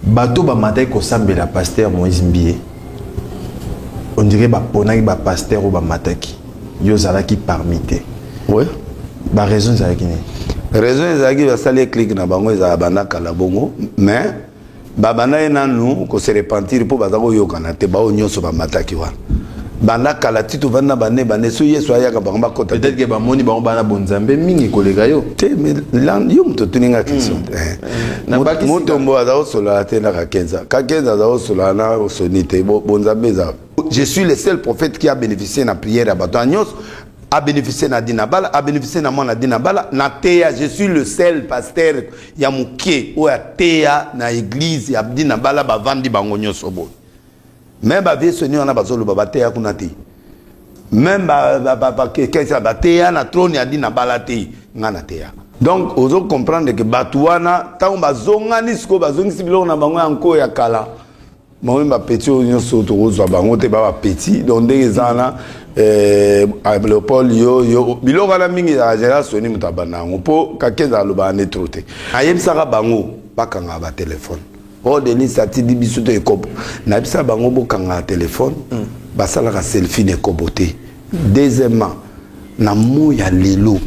bato ba matai ko sambela pasteur Moïse Mbie. On dirait ba ponaki ba pasteur ou ba mataki. Yo zalaki parmi te. Ouais. Ba raison zalaki ni. Raison ezaki ba sali clic na bango za bana kala bongo, mais ba bana ena nous ko se repentir pour bazako yokana te ba onyoso ba mataki wana. Bana kala titu vana bane bane so yeso ayaka bango kota. Peut-être que ba moni bango bana bonzambe mingi kolega yo. Te mais là yo mto tuninga question. Motombo azao sola te na ka Kenza. Ka Kenza azao sola na sonite bonzambe za. Je suis le seul prophète qui a bénéficié na prière à Batanyos, a bénéficié na Dinabala, a bénéficié na mona Dinabala, na Teya, je suis le seul pasteur ya muke ou ya Teya na église ya Dinabala ba vandi bangonyo sobo. Même ba vie soni on a bazolo ba Teya kuna te. Même ba kesa ba Teya na trône ya Dinabala te ngana Teya. Donc ozo comprendre que batuana ta bazonga nisko bazongi sibilo na bango yanko ya kala. Moi ma petit on soto rozo bango te ba petit donc des ana Léopold yo biloko na mingi ya génération ni mutabana po kakeza loba ne troté ayebisaka bango bakanga ba téléphone o de lisati di bisuto ekobo na bisa bango bokanga téléphone basala ka selfie ne koboté deuxièmement na mo ya lelo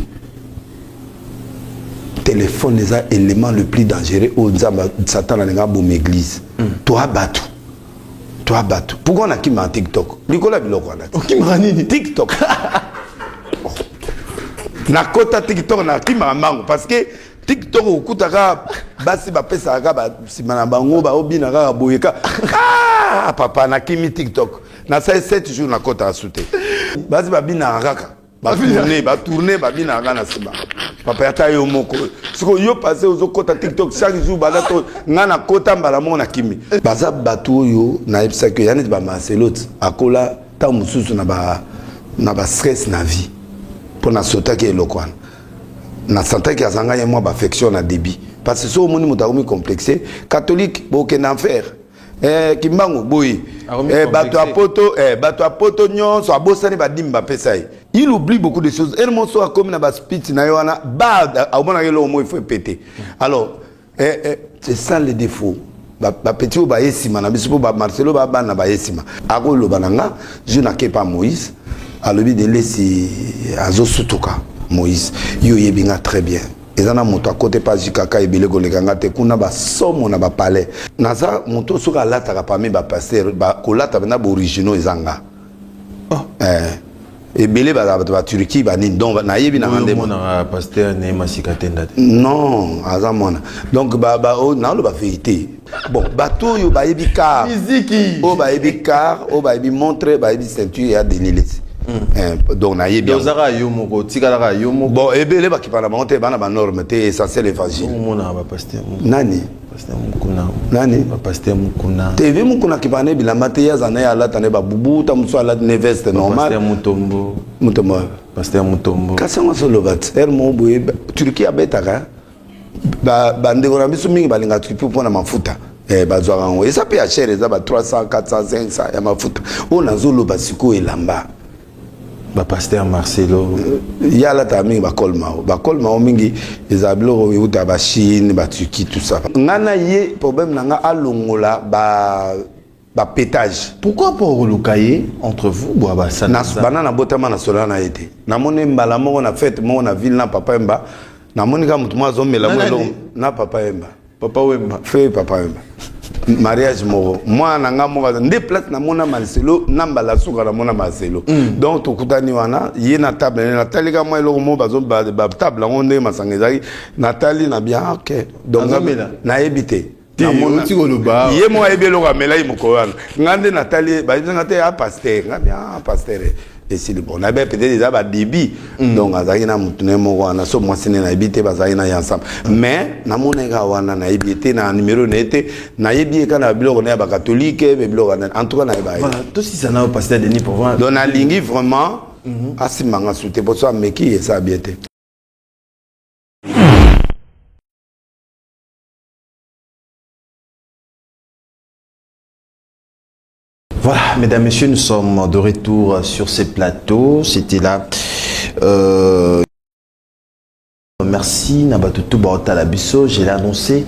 téléphone les élément le plus dangereux au nzamba satan na nga bom église toi batu Bateau. Pourquoi on a qui m'a TikTok? Nicolas Biloko on a. Qui m'a dit TikTok? Na kota TikTok na qui m'a mango parce que TikTok au kutaka basi ba pesa ka ba simana bango ba obina ka boyeka. Ah papa na kimi TikTok. Na ça 7 jours na kota asute. Basi ba bina kaka. Ba tourner ba bina ka na siba. Papa yata yo moko. Siko yo passé aux kota TikTok chaque jour ba to ngana kota mbala mona kimi. Baza batu yo na epsa que yanet ba maselot akola ta mususu na ba stress na vie. Pour na sota ki elokwana. Na santa ki azanga ye moi ba affection na débit. Parce que so moni motakomi complexé catholique boke na enfer. Kimbango boy bato apoto nyonso abosani badimba pesai. Il oublie beaucoup de choses. Et mon soir comme na ba speech na yoana ba abona yelo mo il faut péter. Alors c'est ça le défaut. Ba petit o ba yesima na biso ba Marcelo ba na ba yesima. Ako lo bananga je na kepa Moïse alobi de laisser azo sutuka Moïse yo yebinga très bien. Ezana moto à côté pas jikaka ebele golekanga te kuna ba somo na ba palais naza moto soka lata ka pami ba pasteur ba kolata na ba originaux ezanga ebele ba Turquie ba ni donc na yebi na ngande mona pasteur ne masikatenda non azamona donc ba na lo ba vérité bon bato yo ba yebi car musique o ba yebi car o ba yebi montre ba yebi ceinture ya délilé. Donc na yebi dozaka yo moko tikala yo moko bon ebele ba kipana monte bana ba norme te essentiel évangile mona ba pasteur nani pasteur mukuna nani ba pasteur mukuna TV mukuna kipana bilamba te ya zana ya lata ne ba bubuta muso ala ne veste normal pasteur mutombo pasteur mutombo kasango solo bat mo boye Turquie abetaka ba ndeko na biso mingi balinga tripu pona mafuta bazwaka ngo esa pe ya cher eza ba 300 400 500 ya mafuta ona zolo basiko elamba ba pasteur Marcelo yala ta mingi ba kolma mingi ezabilo uta ba Chine ba Turquie tout ça ngana ye problème nanga alongola ba pétage. Pourquoi pas relocailler entre vous boaba ça banana botama na sola na été na mone mbala moko na fête moko na ville na papa emba na moni ka mutu mazo mela mwelo na papa wemba fait papa wemba mariage moko moi na nga moko nde place na mona Marcelo na mbala suka na mona Marcelo donc tokutani wana ye na table na talika moi eloko mo bazo ba table ngonde masangezaki natali na bien OK donc na ebité na mona ye mo ebelo ka mela imoko wana ngande natali ba ngate a pasteur ngabia pasteur et si le bon na peut-être déjà ba débit donc azaki na mutune moko wana so moi sine na ebité bazaki na ensemble mais na mona ga wana na ebité na numéro nete na yebi ka na biloko na ba catholique be biloko na en tout cas na ba voilà tout si ça na pasteur Denis pour voir donc na lingi vraiment asimanga souté pour ça mais qui est ça bien té. Voilà, mesdames, messieurs, nous sommes de retour sur ces plateaux. C'était là. merci Nabatutu Baota Labisso. Je l'ai annoncé,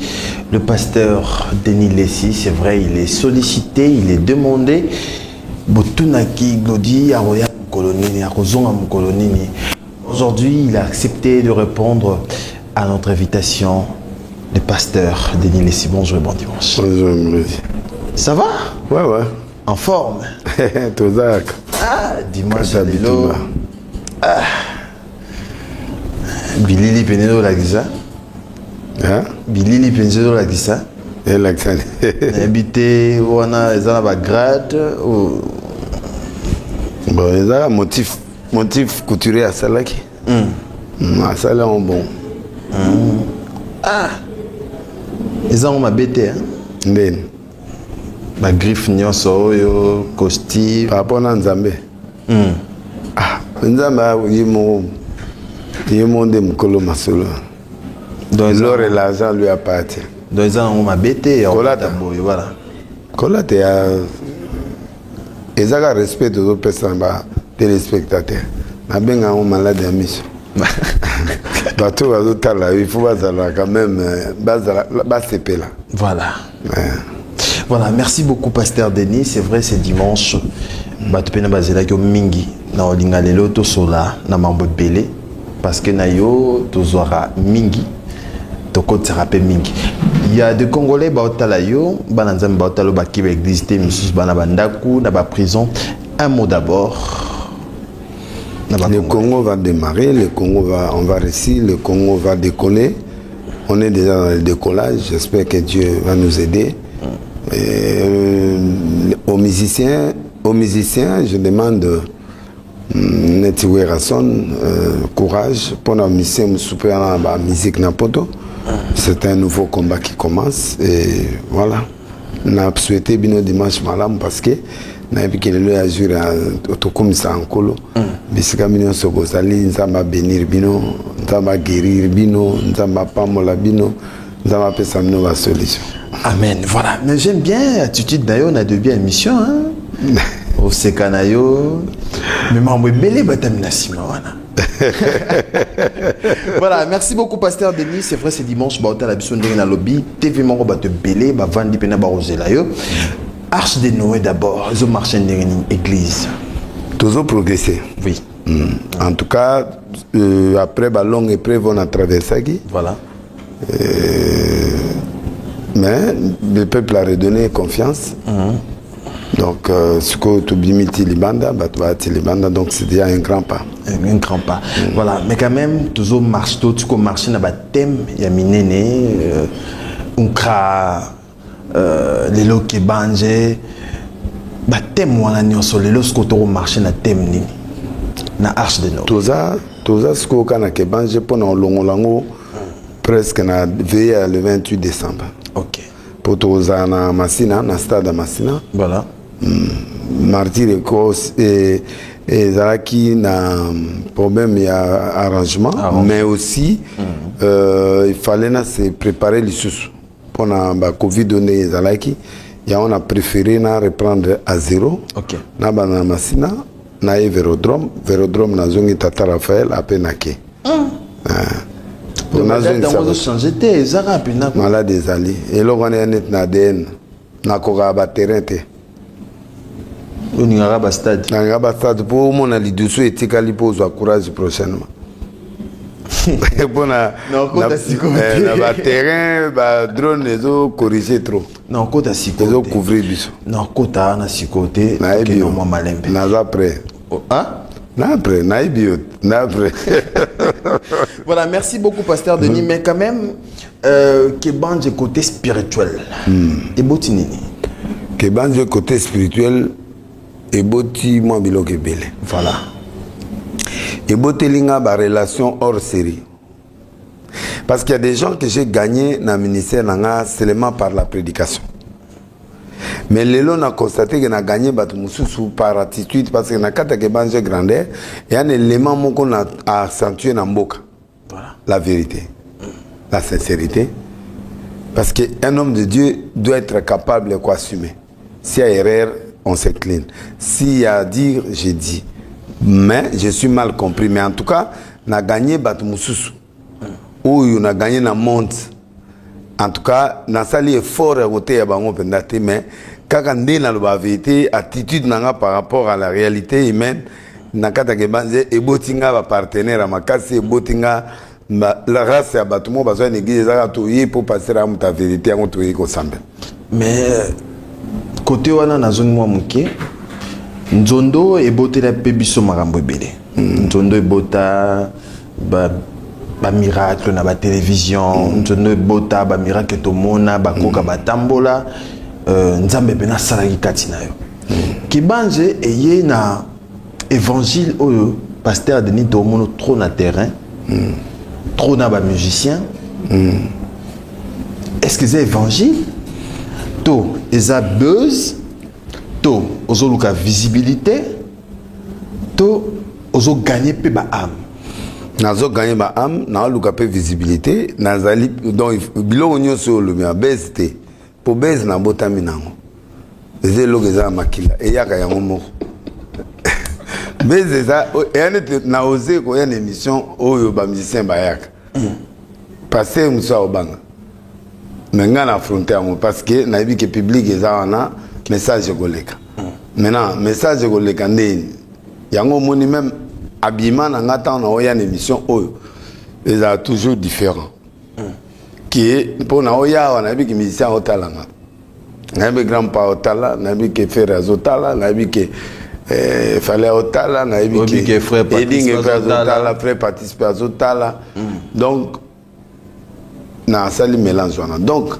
le pasteur Denis Lessi, c'est vrai, il est sollicité, il est demandé. Botunaki Glodi Aroya Kolonini, Arozonga Kolonini. Aujourd'hui, il a accepté de répondre à notre invitation. Le pasteur Denis Lessi. Bonjour et bon dimanche. Bonjour, Mélodie. Ça va? Ouais. En forme? Tozak. Ah, dimanche à l'élo. Bilili Penelo Lagisa. Hein? Bilili Penelo Lagisa. Et l'accent. Habité, on a des grade. Bon, il y a un motif couturier à Salaki. À Salaki, on bon. Ah! Ils ont ma bête, hein? Nden. Ma griffe nyonso yo costume. Par rapport à Nzambe. Ah, Nzambe, il y a mon démocolo masolo. Donc, L'or et l'argent lui appartient. donc ils ont ma bête, Kolata. voilà. Kolate, il y a un respect de nos personnes, téléspectateurs. Il y a un malade à mission. Bateau, il faut quand même CP là. Voilà. Voilà, merci beaucoup Pasteur Denis. C'est vrai, c'est dimanche. Batupena bazela ko mingi na olinga lelo to sola na mambo belé parce que na yo to zora mingi to ko tsarape mingi. Il y a des Congolais baotala yo, bananzam baotalo baki ba église te misus bana bandaku na ba prison. Un mot d'abord. Le Congo va démarrer, on va réussir, le Congo va décoller. On est déjà dans le décollage, j'espère que Dieu va nous aider. Aux musiciens, je demande courage pour la musique Napoto. C'est un nouveau combat qui commence et voilà. On a souhaité bino dimanche malam parce que na epi kelelo ya jour otokomisa nkolo bisika bino sokozali nzamba bénir bino nzamba guérir bino nzamba pamola bino nzamba pesa bino ba solution. Amen. Voilà. Mais j'aime bien l'attitude d'ailleurs, on a de bien émission hein. Au Sekanayo. Mais mambo belé batamina simawana. Voilà, merci beaucoup Pasteur Denis. C'est vrai, c'est dimanche baota la biso ndenge na lobby TV moko bato belé ba vandi pena ba rosela yo. Arche de Noé d'abord, ils ont marché dans une église. Toujours progressé. Oui. En tout cas, après la longue épreuve, on a traversé. Voilà. Mais le peuple a redonné confiance. Donc, ce que tu bimiti libanda, donc c'est déjà un grand pas. Un grand pas. Voilà. Mais quand même, toujours marche, tu marches dans le thème, il y a minene, les lots qui bangent, bah thème wana nyonso les lots que tu marché na thème nini na arche de Noé. Toza ce que kana ke bangé pendant longolango presque na veille le 28 décembre. OK. Pour toza na Masina na stade à Masina. Voilà. Martyr et Zaraki na problème il y a arrangement mais aussi il fallait se préparer les sous. Pendant la Covid, on a préféré reprendre à zéro. OK. Na bana masina, na vélodrome na zongi Tata Raphaël à Penake. On a changé de Zara malade des alliés. Et là on est net na ADN. Na koga ba terrain te. On y a ba stade. Na ba stade pour mon ali dessous et tikali pose courage prochainement. Non, na terrain, drone les eaux corriger trop. Non, côté à côté. Les eaux couvrir biso. Non, côté à côté. Na moi malembe. Na après. Hein? Na après, na après. Voilà, merci beaucoup Pasteur Denis, mais quand même Kebange côté spirituel. Et botinini. Kebange côté spirituel et boti moi bilo kebele. Voilà. Et botelinga ba relation hors série. Parce qu'il y a des gens que j'ai gagnés dans le ministère seulement par la prédication. Mais les gens ont constaté que j'ai gagné par attitude parce que dans le grandeur, il y a un élément qu'on a accentué dans Mboka. Voilà. La vérité, la sincérité. Parce qu'un homme de Dieu doit être capable de assumer. S'il y a erreur, on s'incline. S'il y a à dire, j'ai dit. Mais je suis mal compris. Mais en tout cas, on a gagné Batmoussousou. oyo na gagné na monde. En tout cas, na sali effort à côté ya bango pendate, mais kaka nde na loba vérité, attitude nanga par rapport à la réalité humaine, na kata ke banze ebotinga ba partenaire à makasi ebotinga la race ya batumo bazo na église za to yi pour passer à ta vérité à to yi ko sambe. Mais côté wana na zone moi muke nzondo ebotela pe biso makambo ebele. Nzondo ebota ba miracle na ba télévision, nzondo ebota ba miracle to mona ba koka batambola nzambe pena salaki kati na yo. Kibanje eye na évangile oyo pasteur Denis to mono trop na terrain. Trop na ba musicien. Est-ce que c'est évangile? To eza buzz, to ozo luka visibilité, to ozo gagner pe ba âme. Nazo gagner ba âme, na luka pe visibilité, nazali donc biloko nyonso lo mia beste. Po base na botami nango. Eze lo geza makila e yaka yango moko. Base za ene na oser ko une émission oyo ba musicien ba yaka. Passer musa obanga. Mais on a affronté parce que na que public eza wana message koleka. Maintenant message koleka ndeni. Yango moni même habillement na ngata na oya émission oyo. Ils sont toujours différents. Qui est pour na oya wana que musicien otalanga. Na grand-père otala, na que frère otala, na que fallait otala, na que frère participer otala. Donc na sali mélange wana. Donc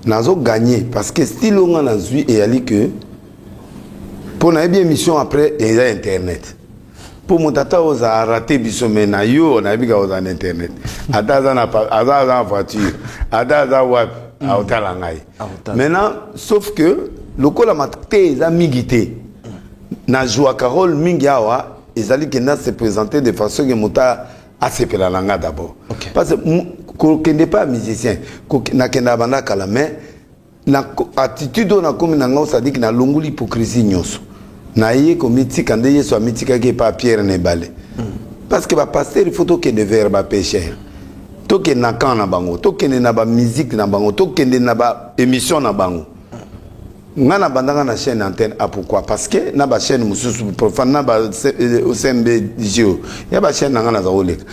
nazo gagné parce que style on a vu et ali que pour na bien émission après il y a internet. Pour mon tata oza raté biso mais na yo na bika oza internet. Adaza na voiture, adaza web a otala ngai. Maintenant sauf que lokola maté za migité. Na joie Carole mingiawa ezali que na se présenter de façon que mota a se pelalanga d'abord. Parce que qu'on n'est pas musicien, qu'on n'a qu'un abanda kala, mais na attitude on a comme n'anga ça dit que na longu l'hypocrisie nyos. Na yé comme mythique ande yé soit mythique qui pas pierre ne balé. Parce que ba pasteur il faut que de verbe péché. To que na kan na bango, to que na ba musique na bango, to que na ba émission na bango. Ngana bandanga na chaîne antenne a pourquoi? Parce que na ba chaîne mususu profane na ba OCMB JO. Ya ba chaîne ngana za oleka.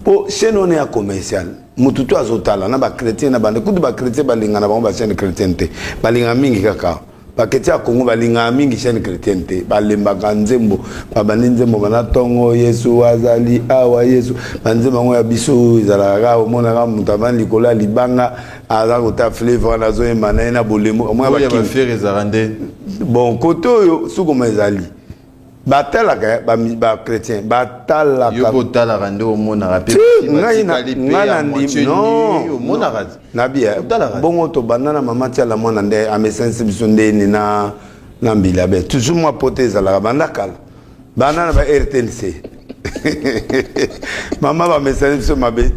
Po chaîne on est commercial. Mututu azotala na ba chrétien na bande kudu ba chrétien balinga na ba chaîne chrétienté. Balinga mingi kaka. Ba ketia Congo balinga mingi chaîne chrétienté. Balemba kanzembo, ba baninzembo bana tongo Yesu azali awa Yesu. Banzemba ngo ya biso izalaka omona ka mutavani likola libanga aza kota flavor na zo emana na bolemo. Moi ba faire ezarande. Bon koto yo suko mezali. Batalaka ba chrétien batalaka yo botala rande o mona rapé ngana ndi non mona radi nabia bongo to banana mama tia la mona nde a sensibilisation nde ni na mbila be toujours moi poteza la bandakala banana ba RTNC mama ba sensibilisation mabe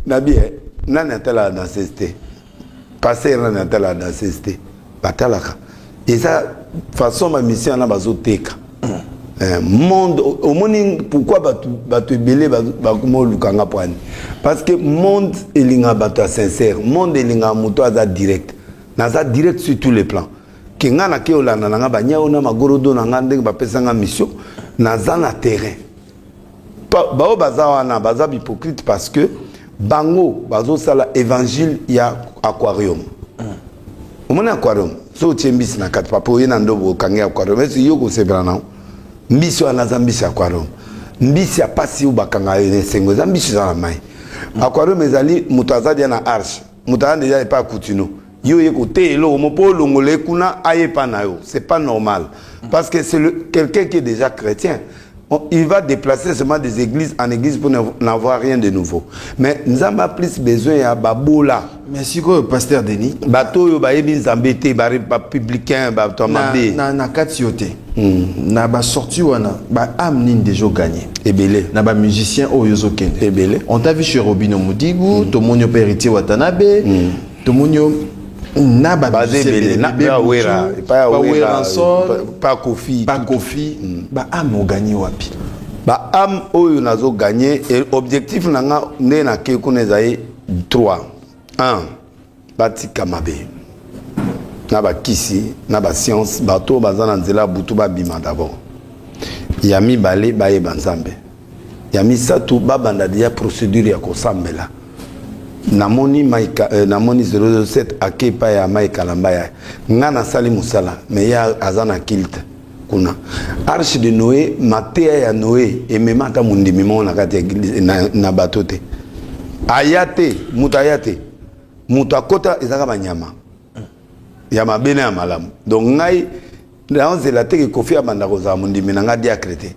nabia nana atala dans CST passer nana atala dans CST batalaka et ça façon ma mission na bazoteka monde au monde pourquoi batu belé bakumo lukanga poani parce que monde elinga batu sincère monde elinga muto aza direct naza direct sur tous les plans kenga na ke olanda nga banya ona magorodo na ngande ba pesanga mission naza na terrain bao bazawa na baza hypocrite parce que bango bazo sala évangile ya aquarium au monde aquarium so tiembis na kat papo yena ndobo kange aquarium mais yoko sebra na mbisi wana zambisi aquarium mbisi ya pasi u bakanga sengo zambisi za mai aquarium ezali mutazadia na arche mutande ya pas coutuno yo ye côté lo mo po longole kuna ayepa na yo c'est pas normal parce que c'est quelqu'un qui est déjà chrétien. Il va déplacer seulement des églises en église pour n'avoir rien de nouveau. Mais nous avons plus besoin à Babola. Mais si quoi, pasteur Denis? Bateau yo ba yebi nzambete ba publicain ba tomabé. Na katiote. Na ba sorti wana ba am nin déjà gagné. Ebele. Na ba musicien o yozo kende. Ebele. On t'a vu chez Robino Mudigu, Tomonyo Peritier Watanabe, Tomonyo na ba musicien na ba wera, pas Kofi, ba am o gagné wapi. Ba am oyo nazo gagné et objectif nanga ne na ke kuneza 3 1 batika mabe na bakisi na ba science bato bazana nzela butu babima d'abord ya mibale bayeba nzambe ya misatu babanda dia procédure ya kosambela namoni maika namoni 007 akepa ya maika lambaya ngana sali musala mais ya azana kilte kuna arche de Noé matea ya Noé ememata mundimi mona kati na batote ayate mutayate mutakota ezaka banyama ya mabene ya malamu donc ngai dans la teke kofi abanda koza mundimi na ngadi akrete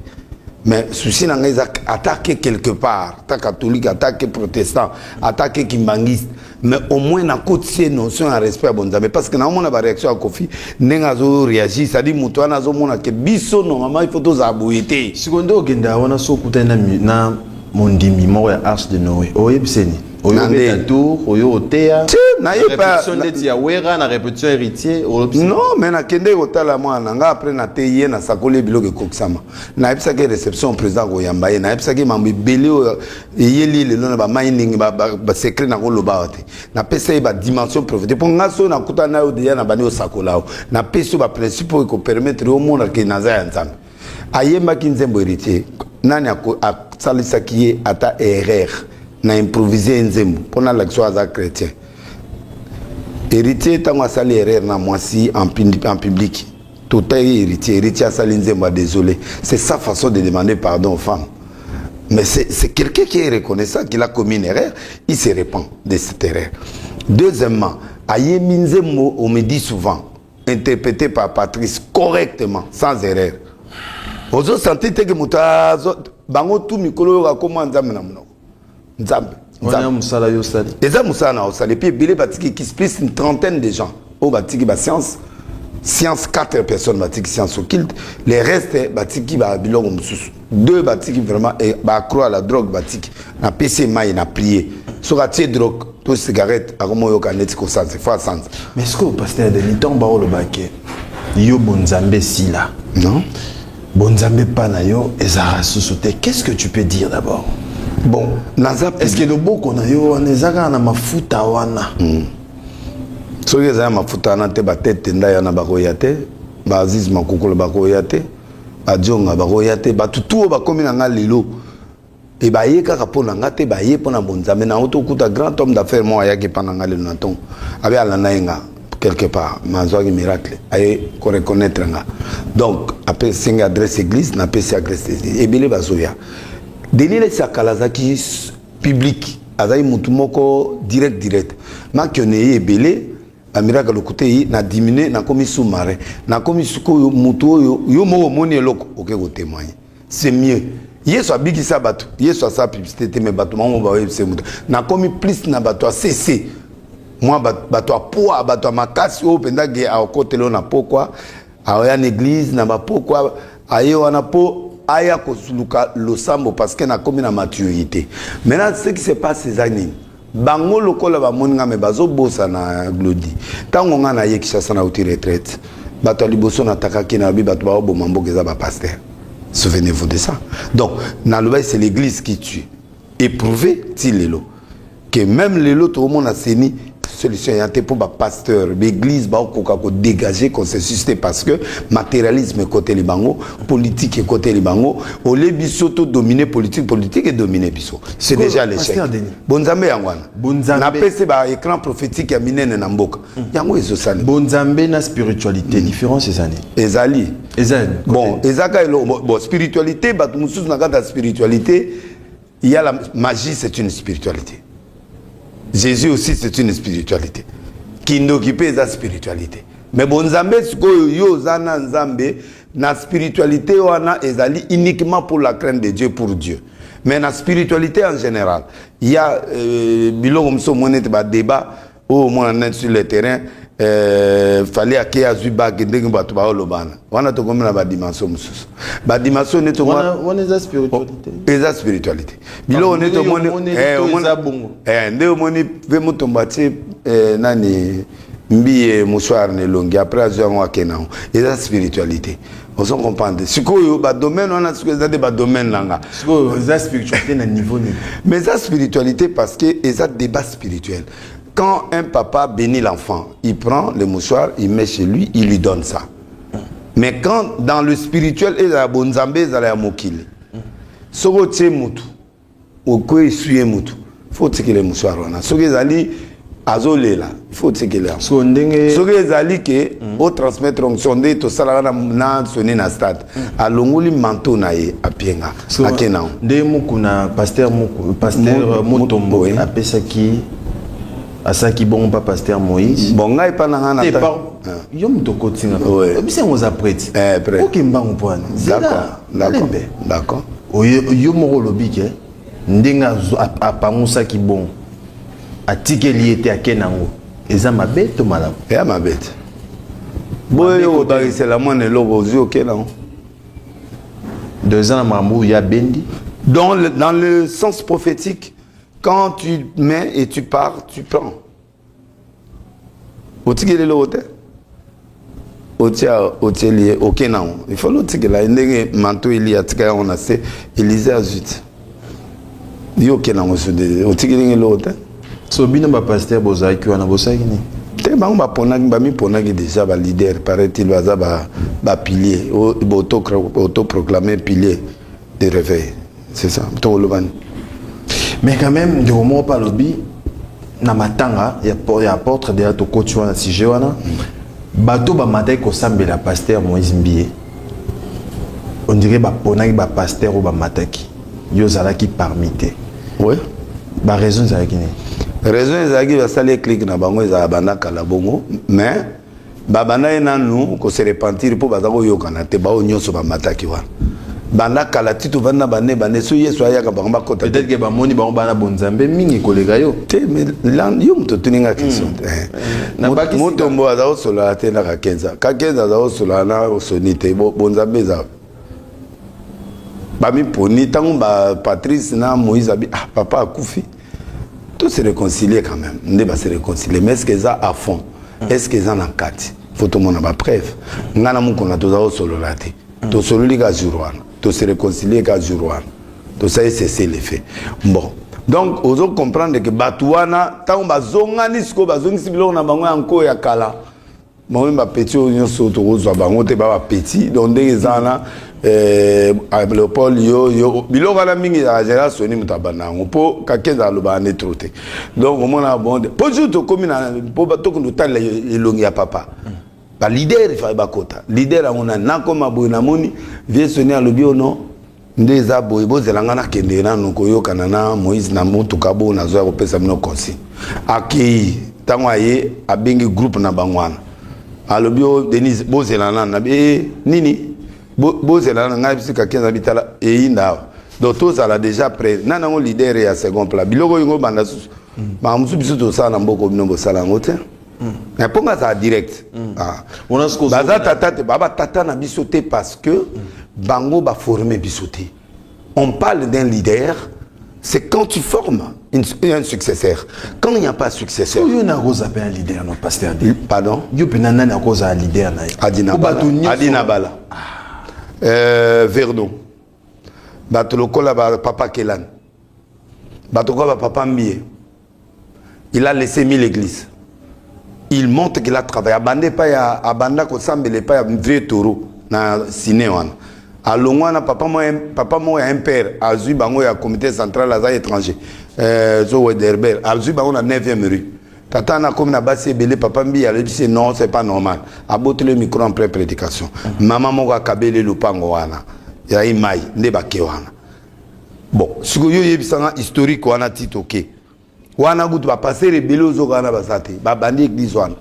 mais souci na ngai attaquer quelque part ta catholique attaquer protestant attaquer kimbangiste mais au moins na côté notion en respect à bonzambe parce que na mona ba réaction à kofi ndenga zo réagir ça dit muto na zo mona ke biso normalement il faut tous abouiter secondo ogenda wana so kutana na mondimi mo ya Arche de Noé oyebiseni oyo beta tour oyo otea na répétition de ya wera na répétition héritier non mais na kende otala mwana nga après na teye na sakole biloko kokisama na episa ke réception président ko yamba ye na episa ke mambi belé yeli le na ba mining ba secret na ko loba te na pesa ba dimension prophétique pour nga so na kutana o dia na bani o sakola na pesa ba principe ko permettre au monde que naza ya nzambe ayemba kinzembo héritier nani a salisa qui ata erreur na improviser nzembo pona l'action aza chrétien héritier tango asali erreur na mwasi en public tout héritier asali nzembo désolé c'est sa façon de demander pardon aux femmes mais c'est quelqu'un qui est reconnaissant qu'il a commis une erreur il se répand de cette erreur deuxièmement ayemi nzembo on me dit souvent interprété par Patrice correctement sans erreur ozo sentir que mutazo bango tout mikolo ka koma nzambe na muno nzambe wana musala yo sali eza musala na osali puis bilé batiki qui explique une trentaine de gens au batiki ba science 4 personnes batiki science occulte les restes batiki ba biloko mususu 2 batiki vraiment ba accro à la drogue batiki na PC mai na prier sur atie drogue to cigarette akomo yo kaneti ko sanse fa sanse mais est-ce que au pasteur de nitomba o le baké yo bonzambe sila non bonzambe pana yo ezara susute qu'est-ce que tu peux dire d'abord bon nazap est-ce que le boko na yo nezaka na mafuta wana soki ezala mafuta wana te batete ndaya na bakoya te baziz makokolo bakoya te badionga bakoya te bato tu oyo bakomi na nga lelo e baye kaka mpo na nga te baye mpo na bonzambe na oto okuta grand homme d'affaires mo ayaki mpa na nga lelo na ntongo abe alanda ye nga quelque part mazwaki miracle aye koreconnaître nga donc apesenga adresse église na apesi adresse ebele bazoya delile sakala azaki public azali mutu moko direct makione ye ebele bamiracle lokute ye na diminue nakomi sous-marin nakomi sikoyo mutu oyo yo moko omoni eloko oke kotémoigner c'est mieux yesu abikisa bato yesu asala publicité te me bato mamo bayebise mutu nakomi plus na bato acc moi bato apoa bato ya makasi oyo mpenza ge akotela na pokwa aoya na église na bapokwa aye wana po aya kosuluka losambo parce que nakomi na maturité maintenant ce qui se passe eza nini bango lokola bamoni nga me bazobosa na glodi ntango nga na ye kishasa na uti retraite bato ya liboso natakaki na babi bato baoboma mboka eza bapaster souvenez-vous de ça donc nalobai c'est l'église qui tue éprouvé ti lelo que même lelo tokomona seni solution yante pour ba pasteur l'église ba okoka ko dégager consensus parce que matérialisme côté libango politique côté libango au le biso to dominer politique et dominer biso c'est déjà l'échec bonzambe yangwana bonzambe na pese ba écran prophétique ya minene na mboka yango ezosani bonzambe na spiritualité différence ezani bon ezaka bon spiritualité ba mususu na kata spiritualité il y a la magie c'est une spiritualité. Jésus aussi c'est une spiritualité. Kindokipe za spiritualité. Mais bonzambe sikoyo yo zana nzambe na spiritualité wana ezali uniquement pour la crainte de Dieu pour Dieu. Mais la spiritualité en général, il y a biloko mso monete ba débat au moins sur le terrain fallait aké azuba ndenge bato ba olobana. Wana to komena ba dimension mususu. Ba dimension neto wana za spiritualité. Eza spiritualité. Biloko neto mone nde omoni ve mutombati nani mbiye muswar ne longi après azo ngwa kenao. Eza spiritualité. On s'en comprend. Ce que domaine, on a ce que ça des domaines là. Ce que la spiritualité na niveau ni. Mais la spiritualité parce que c'est un débat spirituel. Quand un papa bénit l'enfant, il prend le mouchoir, il met chez lui, il lui donne ça. Mais quand dans le spirituel, il y a bonzambe, il y a mokili. Ce que tu es moutou, ou que tu es moutou, faut que le mouchoir là. Ce que tu azolé là, il faut que le. Ce que tu que au transmettre on sonde to sala na sonner na stade. A longoli manteau na ye a pienga. A kenan. De mukuna pasteur Mutombo a pesaki asaki bon pas pasteur Moïse. Bon ngai pa na na. Yo mutoko tinga. Obise on zapreti. Prêt. OK mbangu pwana. D'accord. Yo moko lobike ndenga apangusa ki bon. Atikeli ete akenango. Eza mabeto malamu. Ya mabeto. Boye o bagise la mone lobo zo kenan. 2 ans mamou ya bendi. Dans le sens prophétique, quand tu mets et tu pars, tu prends. Otikeli lo hotel. Hôtelier au Kenan. Il faut l'autre que là, il y a un manteau, il y a on a c'est Élysée Azut. Il y a au Kenan aussi. Hôtelier l'autre. So bino ba pasteur bozai ki wana bosaki ni. Te ba on ba mi ponaki déjà ba leader paraît-il ba pilier autoproclamé pilier de réveil. C'est ça. To lobani. Mais quand même de moment pas lobby na matanga ya apôtre de to coach wana si wana. Bato ba matai ko sambela pasteur Moïse Mbie. On dirait ba ponaki ba pasteur ou ba mataki. Yo zalaki parmi te. Ouais. Ba raison zalaki ni. Raison ezaki va saler clic na bango za bana kala bongo mais ba bana ena nous ko se repentir pour bazako yokana te ba onyoso ba mataki wana. Banda kala titu vanda bane so yeso ayaka ba kota. Peut-être que ba moni ba bana bonzambe mingi kolega yo. Te mais là yo mto tuninga question. Na baki motombo azao sola te na ka kenza. Ka kenza azao sola na sonite bonzambe za. Ba mi poni tango ba Patrice na Moïse abi papa akufi. Tout se réconcilier quand même. On va se réconcilier. Mais est-ce qu'ils ont à fond? Est-ce qu'ils ont en quatre? Faut tout le monde avoir preuve. On a tous solo laté. Tout solo les gars jurouan. Tout se réconcilier gars jurouan. Tout ça c'est le fait. Bon. Donc, vous devez comprendre que Batouana, tant que zonga nisko bazongi sibilo na bango encore ya kala. Bon, ma petit on saute au bango te ba petit. Donc des zana Léopold yo biloko na mingi ya génération ni mutabana po kakeza loba ne troté donc au moins bon pour tout comme na po bato ko tala elongi ya papa ba leader fa ba kota leader on na comme boy na moni vie sonner alobi ono ndeza boy bozelanga na kende na noko yokana na Moïse na moto kabo na zo ko pesa mino konsi aki tango aye abengi groupe na bangwana alobi Denise bozelana na nini bozela na ngai bisika kenza bitala einda donc tous ala déjà prêt nana ngo leader ya second plat biloko ngo banda susu ba musu biso to sala mboko bino bo sala ngote mais ponga ça direct on a ce que baza tata te baba tata na biso te parce que bango ba former biso te on parle d'un leader c'est quand tu formes un successeur. Quand il n'y a pas de successeur. Il y a un leader, notre pasteur. Pardon? Il y a un leader. Adina Bala. Verdon. Batolokola papa Kelan. Batolokola papa Mbie. Il a laissé 1000 églises. Il montre qu'il a travaillé. Abandé pas abanda ko sambele pas vrai taureau na cinéwan. À Longwana papa moi un père a zui bango ya comité central à étranger. Zo Wederber a zui bango na 9e rue. Tata na comme na basi belé papa Mbie a dit non, c'est pas normal. A boté le micro en pré-prédication. Maman mo ka kabele lupango wana. Ya imai ndeba ke wana. Bon, ce que yo yebisanga historique wana titoke. Wana gutu ba passer rebelle ozo wana basate. Ba bandi église wana.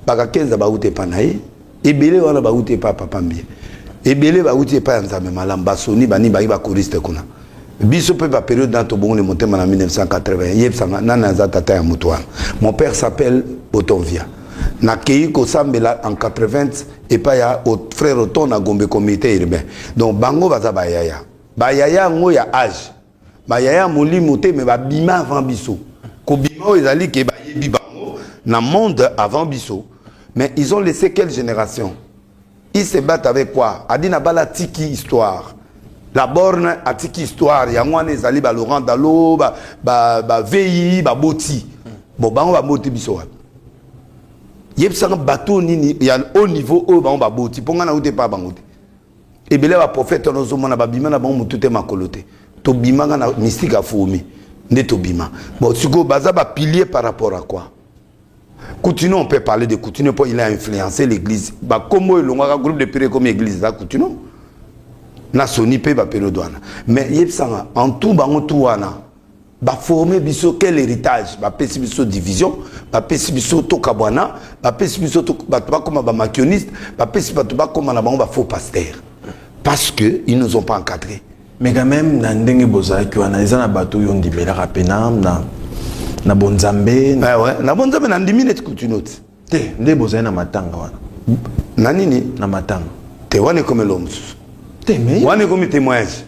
Baka 15 ba ute pa na ye. Ebele wana ba ute pa papa Mbie. Ebele ba ute pa nzambe malamba soni bani ba choriste kuna. Biso pe ba période dans Tobongo le monté en 1980. Yebisanga nana za tata ya mutu wana. Mon père s'appelle Botonvia. Na kei ko sambela en 80 et pas ya au frère Oton na Gombe comité urbain. Donc bango baza ba yaya. Ba yaya ngo ya âge. Ba yaya molimo te mais ba bima avant biso. Ko bima ezali ke ba yebi bango na monde avant biso. Mais ils ont laissé quelle génération? ils se battent avec quoi? Adina bala tiki histoire. La borne a tiki histoire. Yangwane zali ba Laurent Dalo, ba VI, ba Boti. Bon, ba on va Boti biso. Yep sang bateau nini, il y a au niveau où ba on va Boti. Ponga na ute pa bangote. Et bien là, prophète nous sommes na bima na bon tout est makolote. To bima na mystique a fourmi. Ne to bima. Bon, tu go baza ba pilier par rapport à quoi? Coutinho, on peut parler de Coutinho, il a influencé l'église. Bah, comment il y a un groupe de prières comme l'église là, Coutinho? Na soni pe ba pérodouane. Mais yep sanga, en tout, bah, on tout wana. Bah, former biso quel héritage? Bah, pesi biso division, bah, pesi biso to kabwana, bah, pesi biso to, bah, comme ba makioniste, bah, pesi ba comme na ba faux pasteur. Parce que ils nous ont pas encadrés. Mais quand même, na ndenge boza ki wana eza na bato yo ndimela rapena na bonzambe. Ouais, na bonzambe na ndimine Coutinho. Te, nde boza na matanga wana. Na nini? Na matanga. Te wane comme l'homme. Te mais wane comme témoignage.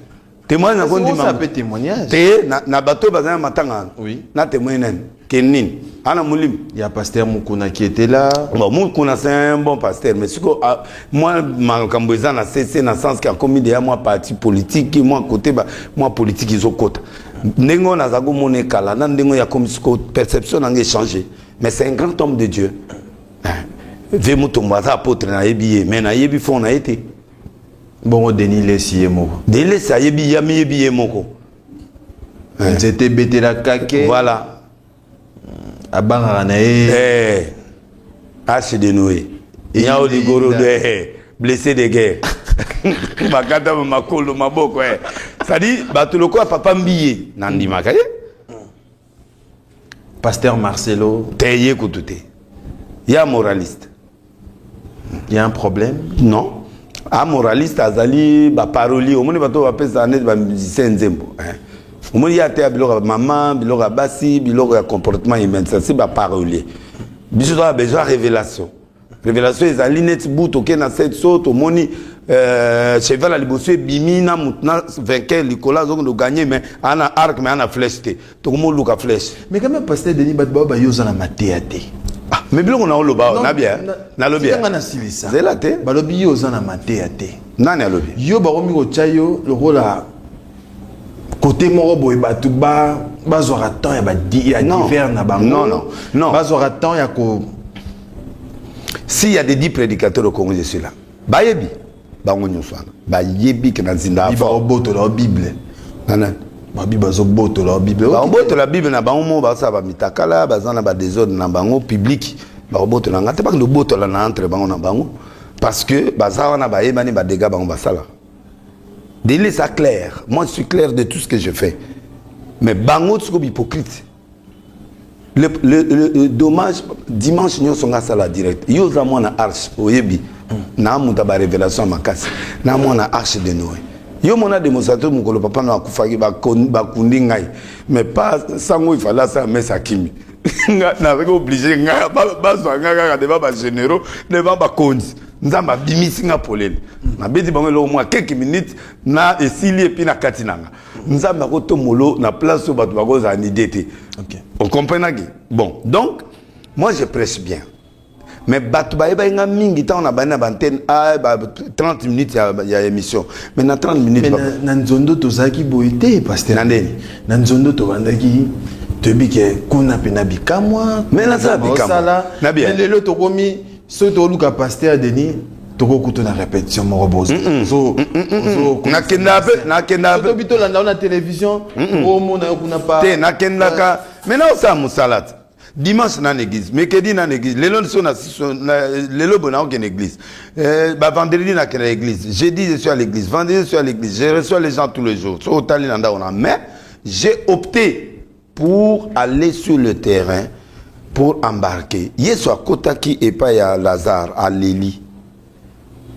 Témoignage na kondi ça peut témoignage. Te na bato bazana matanga. Oui. Na témoignage kenin. Ana mulim. Il y a pasteur Mukuna qui était là. Bon, Mukuna c'est un bon pasteur mais moi ma kamboza na cessé dans sens qu'il a commis derrière moi parti politique moi côté moi politique ils ont côté. Nengo na zago mone kala na ndengo ya comme perception n'a changé mais c'est un grand homme de Dieu. Ve mutomba za apôtre na yebi mais na yebi fond na été. Bon, Denis Lessier moko. Denis Lessier yebi yami yebi moko. C'était bêté la kake. Voilà. Abanga na e. H de Noé. Il y a des gros de blessé de guerre. Makata makolo maboko ça dit batuloko papa mbiye nandi makaye. Pasteur Marcelo teye kutute. Il y a moraliste. Il y a un problème? Non. Un moraliste azali ba paroli omoni bato ba pesa net ba musicien nzembo. Omoni ya te biloko maman, biloko basi, biloko ya comportement humain ça c'est ba parolier. Biso a besoin révélation. Révélation ezali net bout OK na cette saute omoni cheval à liboso bimi na mutna vainqueur Nicolas donc de gagner mais ana arc mais ana flèche te. To mo luka flèche. Mais quand même pasteur Denis Badba ba yoza na matéate. Mais biloko na oloba na bien na lobia nga na silisa zela te ba lobi yoza na matéate nani alobi yo ba komi ko chayo le rola côté moko boy batu ba zora temps ya ba divers na bango non ba zora temps ya ko s'il y a des 10 prédicateurs au Congo je suis là ba yebi bango nyoswana ba yebi que na zinda ba oboto la bible nana ba bible zo boto la bible ba oboto la bible na bango mo ba sa ba mitakala ba zana ba désordre na bango public ba oboto la ngate pas que le boto la na entre bango na bango parce que ba za wana ba yebani ba dégâts bango ba sala délai ça clair moi je suis clair de tout ce que je fais mais bango tu comme hypocrite le dommage dimanche nous sommes à la direct yo za moi na arche oyebi na muta ba révélation makasi na moi na arche de Noé yo mona démonstrateur mukolo papa na kufaki ba kundi ngai mais pas sango il fallait ça mais ça kimi na rego obligé nga ba zwanga nga de ba généraux de ba konzi nzamba bimisi nga polele na beti bango lo moi quelques minutes na esili epi na katinanga nzamba ko tomolo na place au bato bago za nidete. OK, on comprend nagi bon donc moi je prêche bien mais bato ba nga mingi ta on a bana bantenne 30 minutes ya émission mais na 30 minutes na nzondo tozaki boité pasteur nandeni na nzondo to bandaki tobike kuna pena bikamwa mais na ça bikamwa na bien lelo to komi so to luka pasteur Denis toko kuto na répétition mo bozo so na kenda to bito landa na télévision o mona kuna pa te na kenda ka maintenant ça musalat dimanche dans l'église mercredi dans l'église lelo so na lelo bona en église vendredi dans l'église jeudi je suis à l'église vendredi je suis à l'église je reçois les gens tous les jours so tali landa on a mais j'ai opté pour aller sur le terrain pour embarquer yeso akotaki et pas ya Lazare à Léli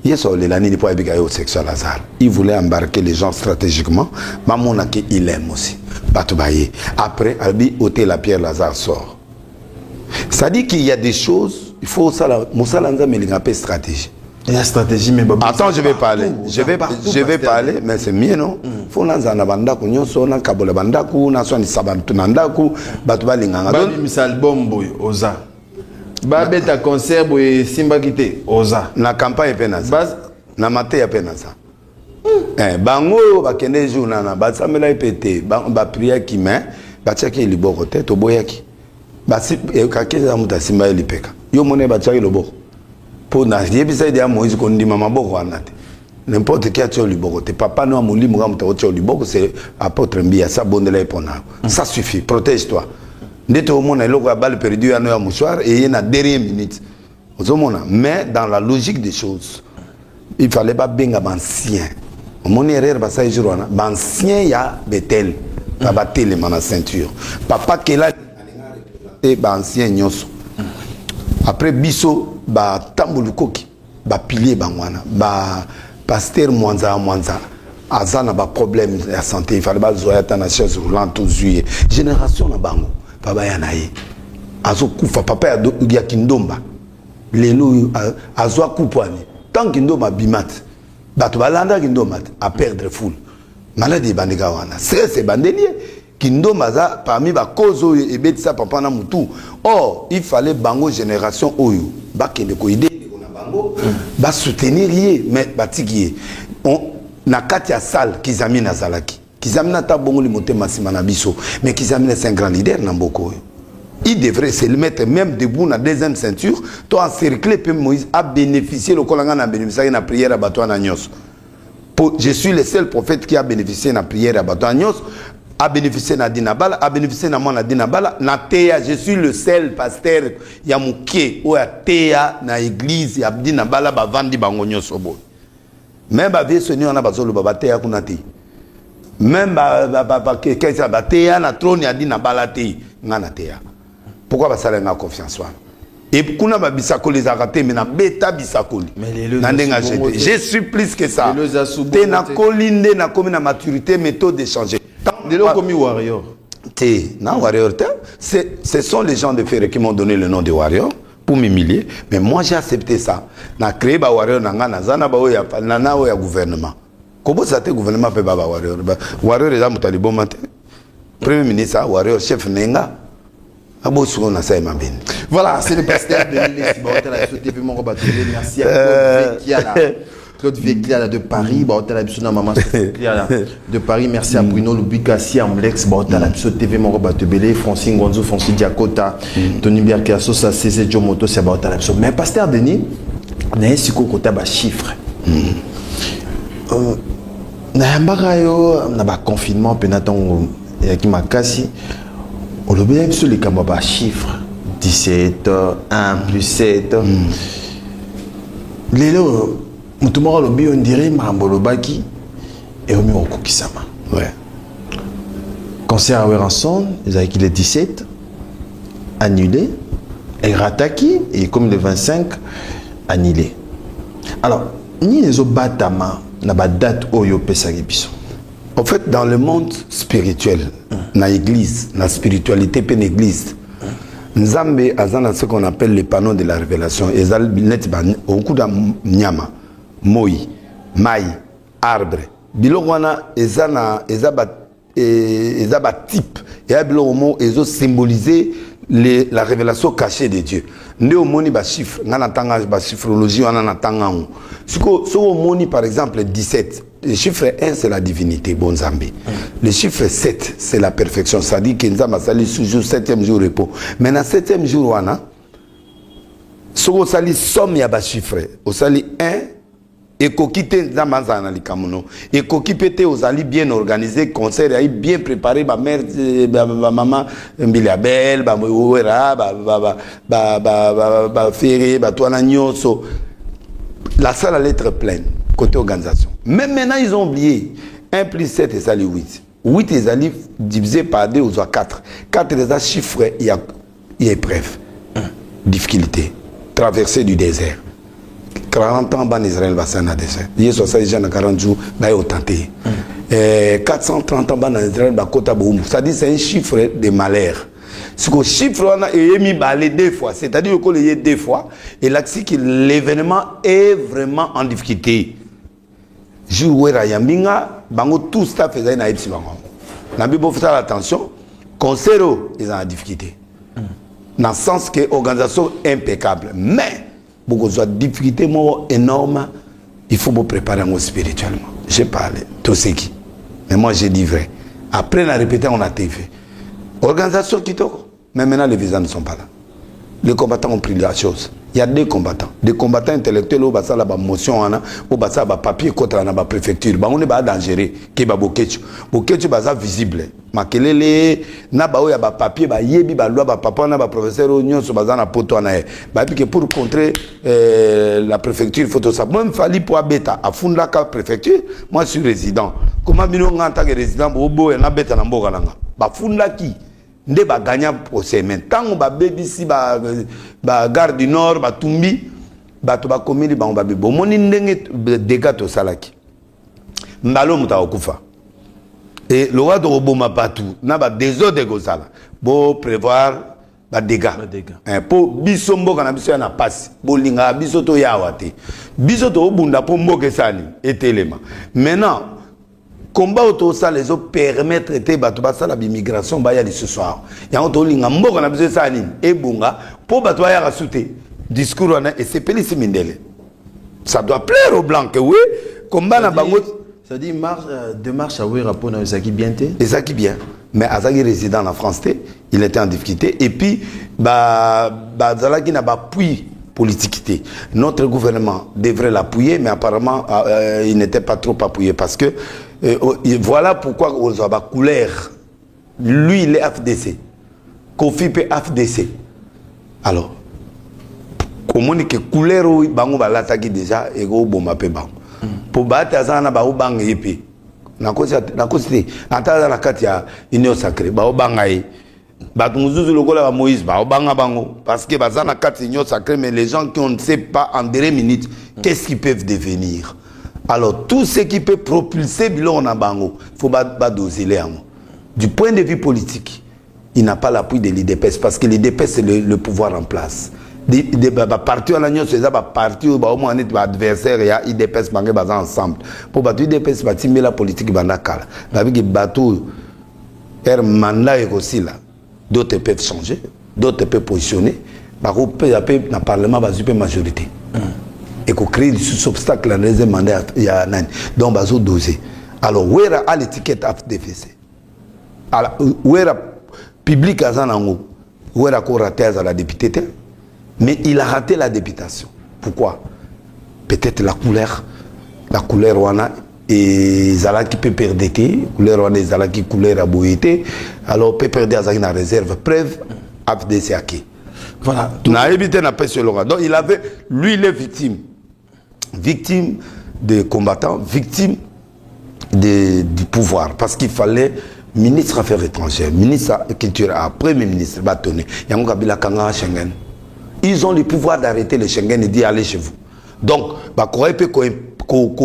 yeso le lani pour ébiga au sexe à Lazare il voulait embarquer les gens stratégiquement mamona que il aime aussi batubaye après albi ôter la pierre Lazare sort. Ça dit qu'il y a des choses, il faut ça la Moussalanza mais il y a une stratégie. Il y a une stratégie mais attends, je vais parler. Je vais parler mais c'est mieux non. Faut lanza na bandaku nyonso na kabola bandaku na so ni sabantu nandaku batu balinganga. Bali misal album boy oza. ba beta concert boye simba kité oza na campagne pe na ça bas na maté ya pe na ça bango ba kende jour na ba samela ipete ba prière qui main ba tchaki liboko te to boyaki ba si ka keza muta simba lipeka yo mone ba tchaki loboko po na yebisa ide ya Moïse ko ndima maboko anate n'importe qui a tué liboko te papa no amuli muga muta tué liboko c'est apôtre Mbia ça bondela epona ça suffit protège-toi ndeto mona eloko ya balle perdu ya no ya mouchoir et na dernière minute ozomona mais dans la logique des choses il fallait pas benga ancien mon erreur ba ça jour wana ba ancien ya Bethel ba batele mana ceinture papa kela et ba ancien nyoso après biso ba tambulukoki ba pilier bangwana ba pasteur Mwanza azana ba problème ya santé il fallait ba zoya na chaise roulante aux yeux génération na bango baba ya naye azokufa papa ya kindomba lelo azwa kupwani tant kindomba bimat bato balanda kindomba a perdre foule maladie bandika wana c'est bandelier kindomba za parmi ba cause et betisa papa na mutu or il fallait bango génération oyo bakende ko idée na bango ba soutenir yé mais batiki on na kati ya salle kizami na zalaki Kizamina ta bongo li monte masima na biso mais Kizamina c'est un grand leader na mboko. Il devrait se le mettre même debout na deuxième ceinture to encercler pe Moïse a bénéficié le kolanga na bénéficier na prière à bato na nyos. Je suis le seul prophète qui a bénéficié na prière à bato na nyos, a bénéficié na dinabala, a bénéficié na mona dinabala na teya. Je suis le seul pasteur ya muke ou ya teya na église ya dinabala ba vandi bango nyos obo. Même ba vie soni on a bazolo ba teya kuna te. Même qu'est-ce que na trône ya dit na balate ngana teya pourquoi ba sala nga confiance wana et kuna ba bisako les arrêter mais na beta bisakoli na ndenga jeté je suis plus que ça te na kolinde na komi na maturité méthode de changer de l'eau comme warrior te na warrior te ce sont les gens de Ferré qui m'ont donné le nom de warrior pour m'humilier mais moi j'ai accepté ça na créé ba warrior na ngana zana ba oya na oya gouvernement. Comment ça te gouvernement peut baba warrior warrior les amis talibon matin premier ministre warrior chef nenga abo suko na sa mabine voilà c'est le pasteur de l'Église la TV mon roba merci à Claude Véclia de Paris la bisona maman de Paris merci à Bruno Lubikasi Amlex la TV mon roba Francine Gonzo Francis Diakota Tony Biarkaso ça c'est Joe Moto c'est la mais pasteur Denis na siko kota ba chiffre na yambaka yo na ba confinement pe na tongo ya ki makasi o lobe ya biso likambo ba chiffre 17 1 plus 7 lelo mutu moko lobi on dirait mambo lobaki et omi okokisama ouais concert à Weranson ils avaient le 17 annulé et rataki et comme le 25 annulé alors ni les obatama na ba date oyo pesaki biso. En fait dans le monde spirituel na église na spiritualité pe na église Nzambe azana ce qu'on appelle les panneaux de la révélation ezal net ba okuda nyama moi mai arbre biloko wana ezana ezaba type et biloko mo ezo symboliser la révélation cachée de Dieu. Nde omoni ba chiffre ngana tanga ba chiffrologie wana na tanga ngo. Siko so omoni par exemple 17, le chiffre 1 c'est la divinité bon Nzambe. Le chiffre 7 c'est la perfection, ça dit que Nzamba sali toujours 7e jour repos. Mais na 7e jour wana so sali somme ya ba chiffre, o sali 1 et kokite nzambanza na likamuno et kokipete ozali bien organisé concert ya bien préparé ba mère ba maman Mbiliabel ba Wera ba Ferré ba Toana Nyoso la salle allait être pleine côté organisation. Même maintenant ils ont oublié 1 plus 7 et ça les 8 et ça divisé par 2 ou 4 4 les chiffres il y a épreuve difficulté traversée du désert 40 ans, en Israël va s'en adresser. Il y a 60 gens à 40 jours, il y a tenté. 430 ans, en Israël va kota boum. Ça dit c'est un chiffre de malheur. Ce que chiffre on a mis balé 2 fois, c'est-à-dire qu'on y est 2 fois, et là c'est que l'événement est vraiment en difficulté. Jour où Rayambinga, bango tout ça faisait naïf si bango. Nabi faut faire attention, concert ils ont en difficulté. dans le sens que l'organisation est impeccable. Mais, beaucoup de difficultés énormes, il faut vous préparer spirituellement. J'ai parlé, tout ce qui. Mais moi, j'ai dit vrai. Après, on a répété, on a TV. Organisation qui toque. Mais maintenant, les visas ne sont pas là. Les combattants ont pris la chose. Il y a deux combattants. Des combattants intellectuels, où ça la motion, où ça la papier contre la préfecture. On est dangereux. Qui est bokechu. Bokechu est visible. Makelele, na ba ya ba papier, ba yebi, ba loi, ba papa, na ba professeur, union, so bazan na poto na e. Ba que pour contrer la préfecture, il faut tout ça. Moi, il fallait pour abeta, à fond la préfecture, moi, je suis résident. Comment bino en tant que résident, bobo, et na beta na mboga nanga. Ba fond la qui? Nde ba gagnant procès. Mais tant on ba BBC, ba gare du Nord, ba tumbi, ba to ba komili, ba on ba bibo. Moni ndenge dégâts to salaki. Mbalo muta okufa. Et le roi de Roboma Patou, n'a pas des autres de Gosala. Pour prévoir des dégâts. Pour Bissombo, quand on a passé, pour l'inga, Bissoto Yawate. Bissoto Bunda pour Mokesani et Téléma. Maintenant, combat autour ça, les autres permettent de traiter l'immigration ce soir. Il y a un autre linga, Mbo, quand on a besoin de ça, et Bunga, pour Batoya Rasouté. Discours, et c'est Pélissi Mindele. Ça doit plaire aux Blancs, oui. Combat na bango. Ça dit démarche à Ouera pour Zaki Bienté. Zaki bien. Mais Azaki résident en France, il était en difficulté. Et puis, Zalaki n'a pas appuyé politique. Notre gouvernement devrait l'appuyer, mais apparemment, il n'était pas trop appuyé. Parce que, voilà pourquoi on a couleur. Lui, il est FDC. Kofi peut FDC. Alors, comment est-ce que couleur, il va l'attaquer déjà, et il va pour battre azana ba obanga yepe na kosi ata na kati ya union sacrée ba obanga yi ba tumuzuzu lokola ba Moïse ba obanga bango parce que bazana kati union sacrée mais les gens qui on ne sait pas en 2 minutes qu'est-ce qu'ils peuvent devenir. Alors tout ce qui peut propulser bilon na bango faut ba doser les amo. Du point de vue politique il n'a pas l'appui de l'IDPS parce que l'IDPS c'est le pouvoir en place. Des partis à l'union c'est ça parti au moins adversaire et il dépasse ensemble pour battre il dépasse mais la politique bandakala avec bateau er mandat et aussi là d'autres peuvent changer d'autres peuvent positionner par peut dans parlement va super majorité et qu'on crée des obstacles dans les mandats il y a donc bazo doser alors où est à l'étiquette FDFC alors où est public azanango où est qu'on raté à la députée. Mais il a raté la députation. Pourquoi? Peut-être la couleur wana et Zalaki peut perdre d'été, couleur wana et Zalaki couleur à boité, alors peut perdre Zalaki dans la réserve. Preuve, FDCAK. Voilà. N'a évité n'a pas sur le donc il avait, lui il est victime des combattants, victime du pouvoir, parce qu'il fallait ministre Affaires étrangères, ministre Culture, Premier ministre, Bâtonné, Yango Kabila Kanga Schengen. Ils ont le pouvoir d'arrêter le Schengen et dire allez chez vous. Donc, Corée peut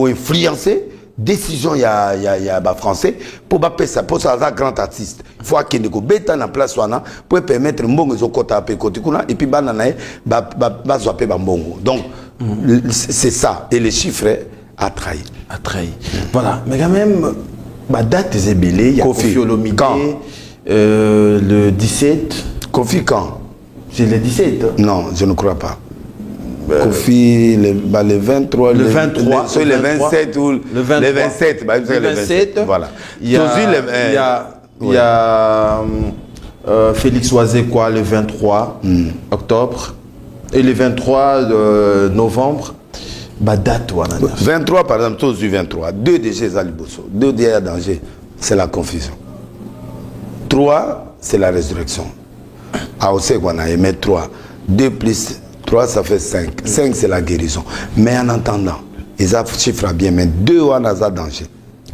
influencer décision il y a français pour ça pour ça grand artiste. Il faut qu'il ne go beta na place wana pour permettre mbongo zokota ape kotikuna et puis banana ba zoape bambongo. Donc c'est ça et les chiffres a trahi. Voilà, mais quand même date est belé, il y a Kofi Olomide le 17 Kofi quand? C'est le 17. Non, je ne crois pas. Kofi, le 23, le 23, le 27 ou le 27. Le 27, voilà. Il y a Félix Oisé quoi le 23 octobre et le 23 novembre. Date 23 par exemple, tous du 23. 2 déjà Zaliboso, 2 déjà danger, c'est la confusion. 3 c'est la résurrection. Ah, on sait qu'on a aimé 3. 2 plus 3, ça fait 5. 5, c'est la guérison. Mais en attendant, ils ont chiffré bien, mais 2 on a danger.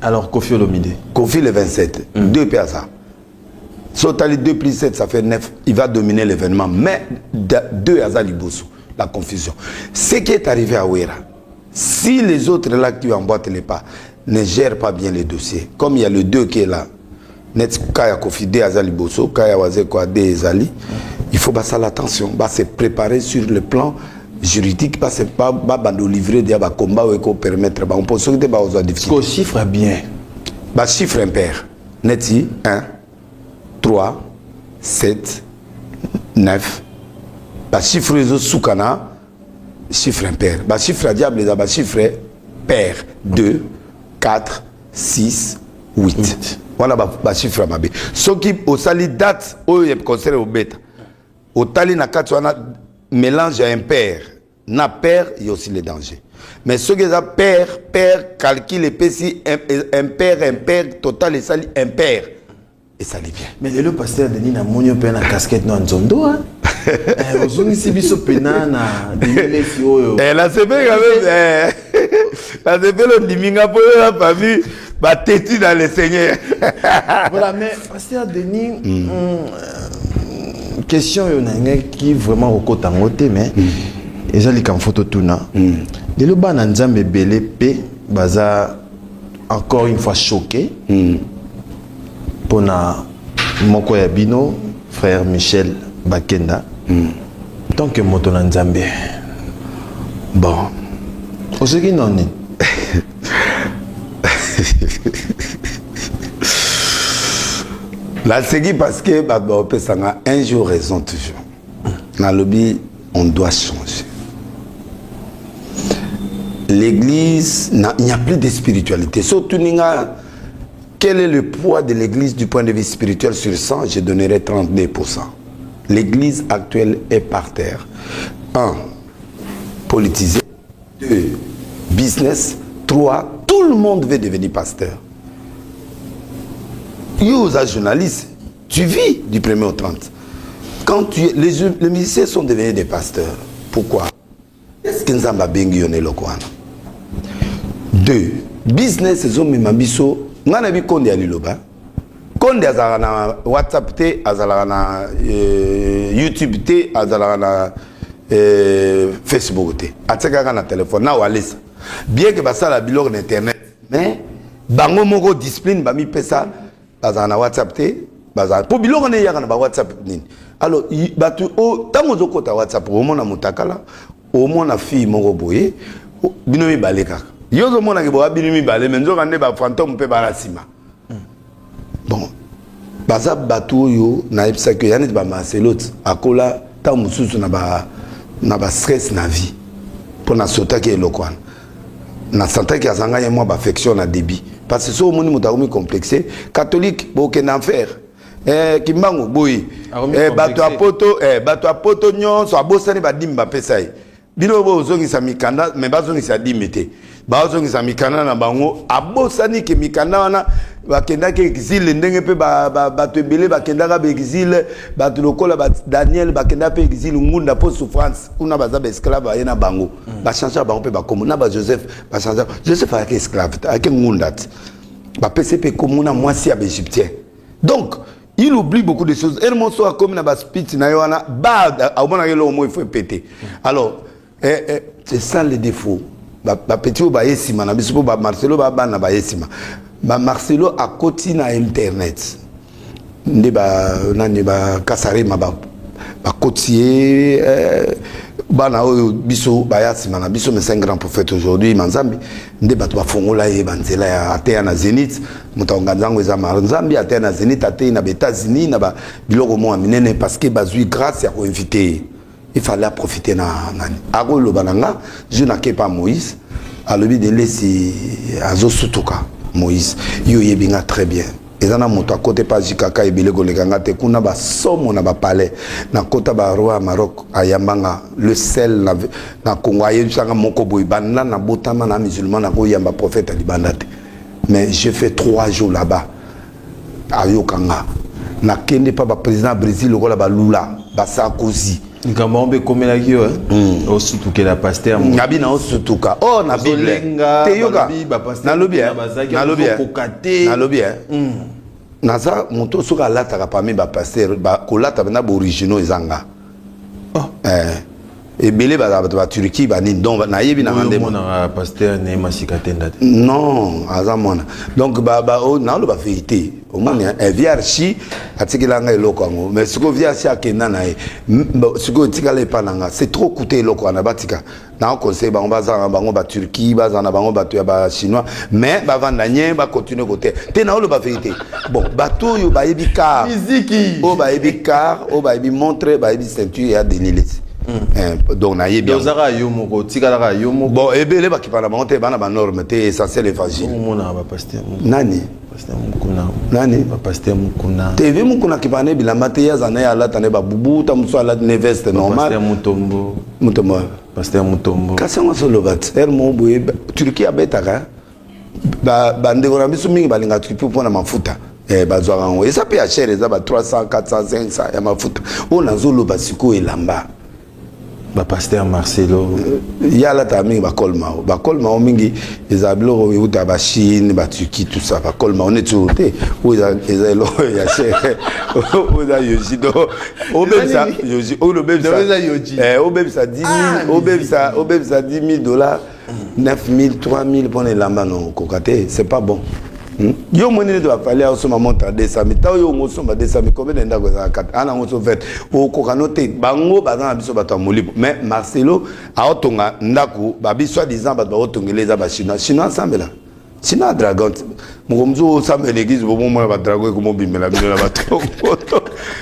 Alors, Kofi Olomide. Kofi le 27. 2 PSA. Sotali 2 plus 7, ça fait 9. Il va dominer l'événement. Mais 2 à Zaliboso, la confusion. Ce qui est arrivé à Ouera, si les autres là qui emboîtent les pas ne gèrent pas bien les dossiers, comme il y a le 2 qui est là, Kaya Kofi de Azali Bosso, Kaya Waze Kwa de Azali, il faut passer l'attention, se préparer sur le plan juridique, parce que pas livrer des combats ou permettre, on peut se dire aux difficultés. Chiffre bien. Chiffre impair. Neti 1, 3, 7, 9, chiffre ezo soukana chiffre impair chiffre diable eza chiffre pair 2 4 6 8 voilà chiffre mabe soki osali date oyo e concerne au bêta otali na kati wana mélange impair na pair il y a aussi les dangers mais ce que ça pair calcul epesi impair total et sali impair et ça lit bien mais le pasteur Denis na monyo pe na casquette na nzondo hein ozongisi biso pena na dimilesi oyo la CP quand même la CP le diminga pour la famille ba têtu dans le Seigneur voilà mais pasteur Denis question yo na qui vraiment okota ngote mais ezali kam photo tuna de lo bana nzambe belé pe baza encore une fois choqué pona moko ya bino frère Michel Bakenda tant que moto na nzambe bon oseki noni la segui parce que un jour raison toujours dans le lobby on doit changer l'église il n'y a plus de spiritualité surtout quel est le poids de l'église du point de vue spirituel sur 100 je donnerai 32%. L'église actuelle est par terre 1 politisé 2 business 3 tout le monde veut devenir pasteur. Yo, as journaliste, tu vis du 1er au 30. Quand les musiciens sont devenus des pasteurs, pourquoi? Est-ce que nous avons bengi le quoi? 2. Business, ils ont mis ma biso. Nous avons vu qu'on est liloba. Qu'on est à WhatsApp, à YouTube, à Facebook, à téléphone, na walisa. Bien que ça la bilog internet, mais bango moko discipline ba mi pesa. Bazana WhatsApp te bazana po biloko ne yaka na ba WhatsApp nini alors batu o tango zokota WhatsApp o mona mutakala o mona fille moko boye bino mi baleka yo zo mona ke bo bino mi balé mais nzoka ne ba fantôme pe ba sima bon baza batu yo na epsa que yanit ba maselot akola ta mususu na ba stress na vie pour na sota ke lokwana na santa ki azanga ye moi ba affection na débit parce que ce monde mutakomi complexé catholique boke n'enfer kimbango boyi bato apoto nyonso abosani badimba pesai bino bo zongisa mikanda mais bazongisa dimete bazongisa mikanda na bango abosani ke mikanda wana bakenda ke exil ndenge pe bato ebele bakenda ka exil bato lokola ba Daniel bakenda pe exil ngunda po souffrance kuna baza ba esclave ayena bango ba changer bango pe ba komo na ba Joseph ba changer Joseph a été esclave a été ngunda ba PCP komuna mwasi ya égyptien donc il oublie beaucoup de choses et mon so comme na ba speech na yoana ba abona yelo mo il faut péter alors c'est ça le défaut ba petit ba yesima na biso ba Marcelo ba na ba yesima ba Marcelo a côté na internet nde ba nani ba kasare ma ba côtier bana oyo biso ba yasima na biso mais c'est un grand prophète aujourd'hui manzambi nde ba to fongola ye banzela ya atea na Zénith mutonga nzango eza manzambi atea na Zénith atea na États-Unis na ba biloko mo aminene parce que bazui grâce ya ko inviter il fallait profiter na nani agolo bananga je n'ai pas Moïse à l'objet de laisser azo sutuka Moïse yo yebinga très bien ezana moto à côté pas jikaka ebele golekanga te kuna ba somo na ba palais na kota ba roi Maroc ayambanga le sel na Congo ayebisanga moko boy banda na botama na musulman na ko yamba prophète libandate mais j'ai fait 3 jours là-bas à Yokanga na kende pa ba président Brésil lokola ba Lula ba Sarkozy Ngamombe komela kiyo osutuke la pasteur ngabi na osutuka oh na bible te yoka na lobi na lobi naza moto soka lata ka parmi ba pasteur ba kolata na ba originaux ezanga ebele ba Turquie ba ni donc na yebi na ngande mona pasteur ne masikatenda non azamona donc ba na lo ba vérité au moins un vierge atikilanga eloko ngo mais siko vierge akenda na e siko tikala pananga c'est trop coûté eloko na batika na conseil ba bazana bango ba Turquie bazana bango ba to ya ba chinois mais ba vandanye ba continuer côté te na lo ba vérité bon bato yo ba yebi car physique o ba yebi car o ba yebi montre ba yebi ceinture ya délilé donc na yebi Dozara yomoko tikala yomoko. bon ebele ba kipana monte bana ba norme te essentiel évangile. Mona ba pasteur. Nani? Pasteur Mukuna. Nani? Ba pasteur Mukuna. TV Mukuna kipana bilamba te ya zana ya la tane ba bubu ta muso ala ne veste normal. Pasteur Mutombo. Mutombo. Pasteur Mutombo. Kasi ngo solo bat. Mo boye Turquie abetaka. Ba ndeko na biso mingi balinga tukipu pona mafuta. Bazwaka ngo. Esa pe ya cher eza ba 300, 400, 500 ya mafuta. O na zolo basiko elamba. Ba pasteur Marcelo. Yala ta mingi ba kolma mingi ezablo uta ba Chine ba Turquie tout ça ba kolma on est tout té o ezelo ya cher o da yojido o même ça yoji o le même ça o même ça 10 000 o même ça 10 000 $, 9 000, 3 000 pour les lamba non kokate c'est pas bon. Yo moni doit parler à ce moment à 200 000 ta yo mo somba 200 000 combien d'endako za 4 ana mo so fait o kokanote bango bazana biso bato molibo mais Marcelo a otonga ndako ba biso disant bato otongeleza ba chinois ensemble là chinois dragon mongomzo sambe l'église bo mo ba dragon ko mo bimela bimela bato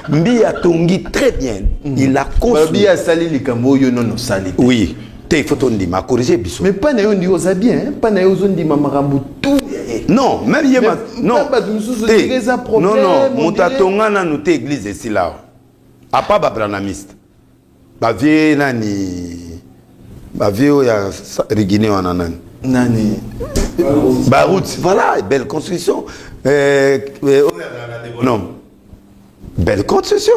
mbi atongi très bien il a construit bi asali likambo yo non sali oui il faut on dit ma corriger biso mais pas na yo ndi oza bien pas na yo zo ndi mamarambu tout non même yema non non mutatonga na nous église ici là a pas ba branamiste ba vie nani ba vie ya rigine wana nani ba route voilà belle construction non belle construction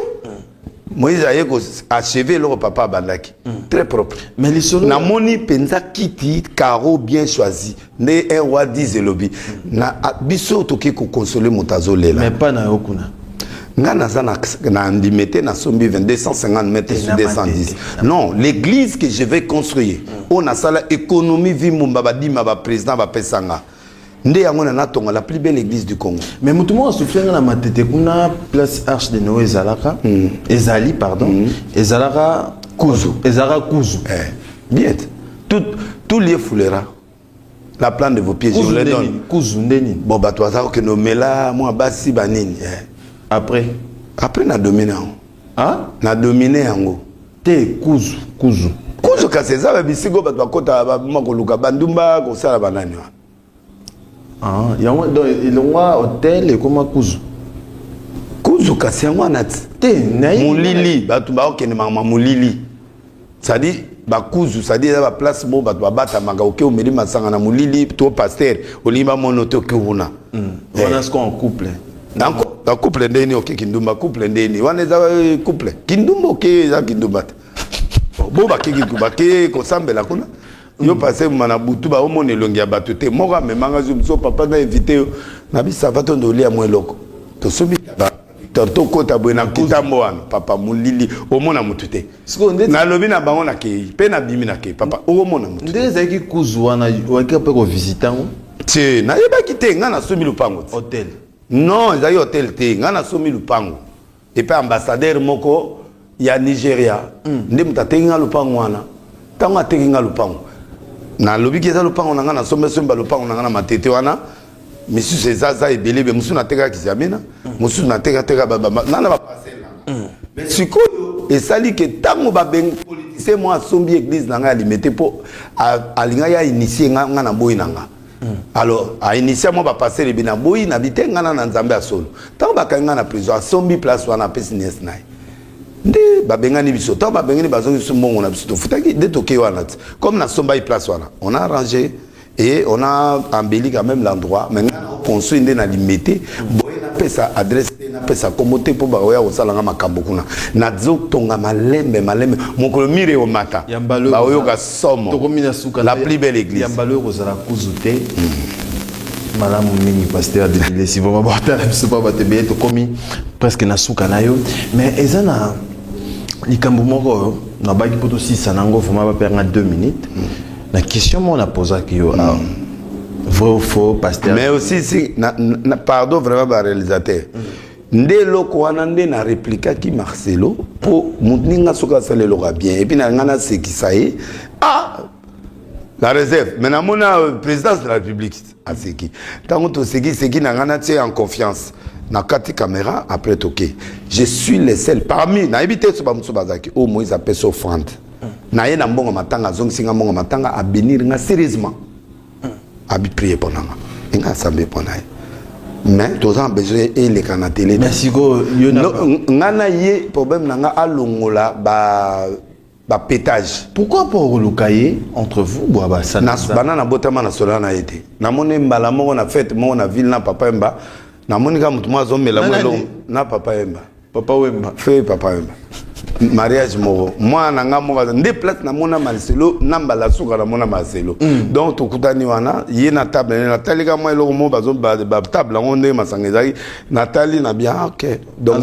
Moïse a achevé le papa Bandaki. Très propre. Mais les solos. Na moni penza kiti caro bien choisi. Ne un roi 10 lobby. Na biso toki ko consoler motazolela. Mais pas na yokuna. Nga na andimete na sombi 250 mètres sur 210. Non, l'église que je vais construire. On a ça l'économie vie mumba dima ba président ba pesanga. Nde yango na tonga la plus belle église du Congo. Mais mutumo souffrir na matete kuna place Arche de Noé Zalaka. Ezali pardon. Ezalaka Kuzu. Ezara Kuzu. Bien. Tout lié foulera. La plante de vos pieds je vous les donne. Kuzu ndeni. Bon bah toi ça que no mela moi basi banini. Après na dominé. Ah? Na dominé yango. Te Kuzu. Kuzu kaseza ba bisigo ba kota ba makoluka bandumba ko sala banani. Ah, yango donc il a hôtel et comment Kuzu kasi yango na te nayi mulili batu ba okene mama mulili. Ça dit ba Kuzu ça dit ba place bo batu ba bata manga oke o meli masanga na mulili to pasteur olimba monoto ke huna. On a ce qu'on couple. Donc la couple ndeni oke kindumba couple ndeni wana za couple kindumba oke za kindumba. Bo ba kiki ba ke ko sambela kuna. Yo passé mana butu ba omone longi ya bato te moko memanga zo papa na invité na bisa va tondo lia mo eloko to sobi ba to kota bwena kitambo wana papa mulili omona mutu te na lobi na bango na ke pe na bimi na ke papa omona mutu ndeza ki Kuzu wana waki pe ko visiter ngo te na yeba kite nga na somi lupango hôtel non za hôtel te nga na somi lupango et pe ambassadeur moko ya Nigeria nde mutatenga lupango wana tanga tenga lupango na lobi ki eza lupango na nga na sombe somba lupango na nga na matete wana misu za ebelebe musu na teka kizamena musu na teka baba nana ba passer mais sikoyo esali ke tango ba ben politicien moi sombi église na nga alimete po alinga ya initier nga na boyi na nga alors a initier moi ba passer le bina boyi na bitenga na nzambe ya solo tango ba kanga na prison sombi place wana business nae nde babengani biso ta babengani bazongi biso mbongo na biso tofutaki nde toke wana comme na somba place wana on a arrangé et on a embelli quand même l'endroit maintenant on construit nde na limité boye na pesa adresse na pesa komote po ba oya osalanga makambo kuna na zotonga malembe mokolo mire o mata ba oyo ka somo la plus belle église yambalo kozala Kuzu te Madame Mini pasteur de l'église si vous m'abordez c'est pas batebe to komi presque na suka na yo mais ezana likambo moko na baki poto 6 nango vraiment ba perdre 2 minutes la question moi on a posé que yo vrai ou faux pasteur mais aussi si na pardon vraiment ba réalisateur nde loko wana nde na réplique ki Marcelo po muninga soka sale lo bien et puis na ngana sekisaye la réserve maintenant mon présidence de la République à Seki tant que Seki na ngana tie en confiance na kati caméra après toqué. Je suis le seul parmi na habité so ba musu bazaki au Moïse appelle so offrande. Na ye na mbongo matanga zong singa mbongo matanga a bénir nga sérieusement. A bi prier pour nga. Nga sambe pour nga. Mais tous en besoin et les canaux télé. Merci go yona. Ngana ye problème nanga alongola ba pétage. Pourquoi pour le cahier entre vous boaba ça? Na banana botama na solana été. Na mone mbala mo na fête mo na ville na papa emba. Na moni ka mutu mwazo mela mwelo na papa emba. Papa Wemba. Fait papa emba. Mariage moro. Moi na nga mo nde place na mona Marcelo na mbala suka na mona Marcelo. Donc to kutani wana ye na table na talika mo eloko mo bazo ba table ngonde masangezaki Nathalie na bien OK. Donc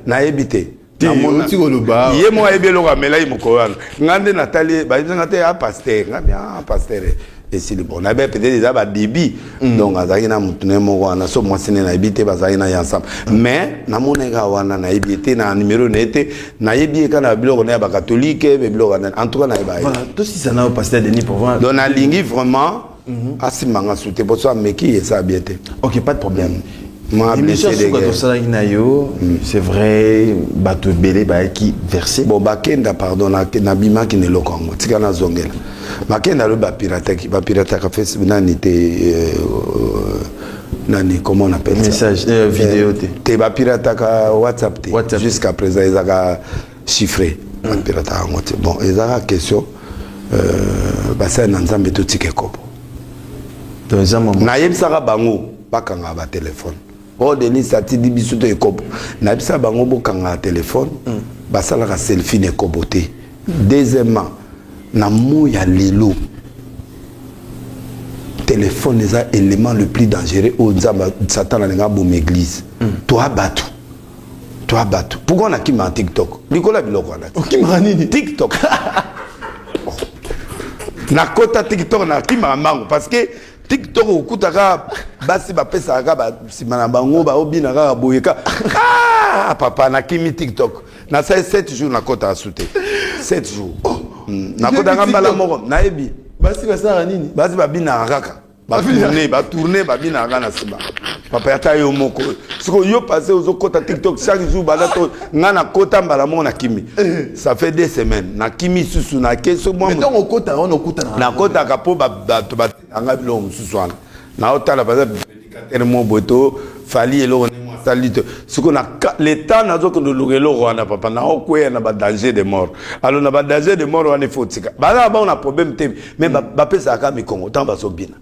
na ebité. Ye mo ebelo ka mela imoko wana. Ngande Nathalie ba bizanga te a pasteur, nga bien pasteur. Et si bon on avait peut-être déjà ba débit donc azaki na mutune moko wana so moi sine na ebité bazaki na ensemble mais na moneka wana na ebité na numéro nete na yebi kana biloko na ba catholique be biloko en tout cas na ba voilà tout si ça na pasteur Denis pour voir donc na lingi vraiment asimanga souté pour ça mais qui est ça bien té. OK pas de problème. C'est vrai, bateau belé qui versé. Bon, bakenda pardon, na bima qui ne le Congo. Tika na zongela. Bakenda le ba pirate a fait nani nani comment on appelle ça? Message vidéo te ba pirate ka WhatsApp te. Jusqu'à présent ils a chiffré. Ba pirate a ngote. Bon, ils a question ba ça na nzambe to tike kopo. Donc ça maman. Na yebsaka bango bakanga ba téléphone. Oh Denis sati di bisuto ekobo na bisa bango bokanga téléphone basala ka selfie ne koboté. Deuxièmement na mo ya lelo téléphone est un élément le plus dangereux au nzamba Satan na nga bom église. Toi batu pourquoi on a qui ma TikTok likola biloko na qui ma nini TikTok na kota TikTok na qui ma mango parce que TikTok okutaka basi bapesa ka ba simana bango ba obina ka boyeka papa na kimi TikTok na 7 jours na kota asute 7 jours na kota ngambala moko na ebi basi basara nini basi babina kaka ba tourner babina ka na siba papa yata yo moko siko yo passé aux kota TikTok chaque jour balato ngana kota mbala moko na kimi ça fait 2 semaines na kimi susu na keso moi mais donc okota on okuta na kota ka po ba anga bilo mususu wana na otala baza prédicateur mo boto fali eloko ne mo salite siko na le temps nazo ko lukelo wana papa na okwe na ba danger de mort alors na ba danger de mort wana fotika bana ba on a problème te mais ba pesa ka mikongo tant ba sobina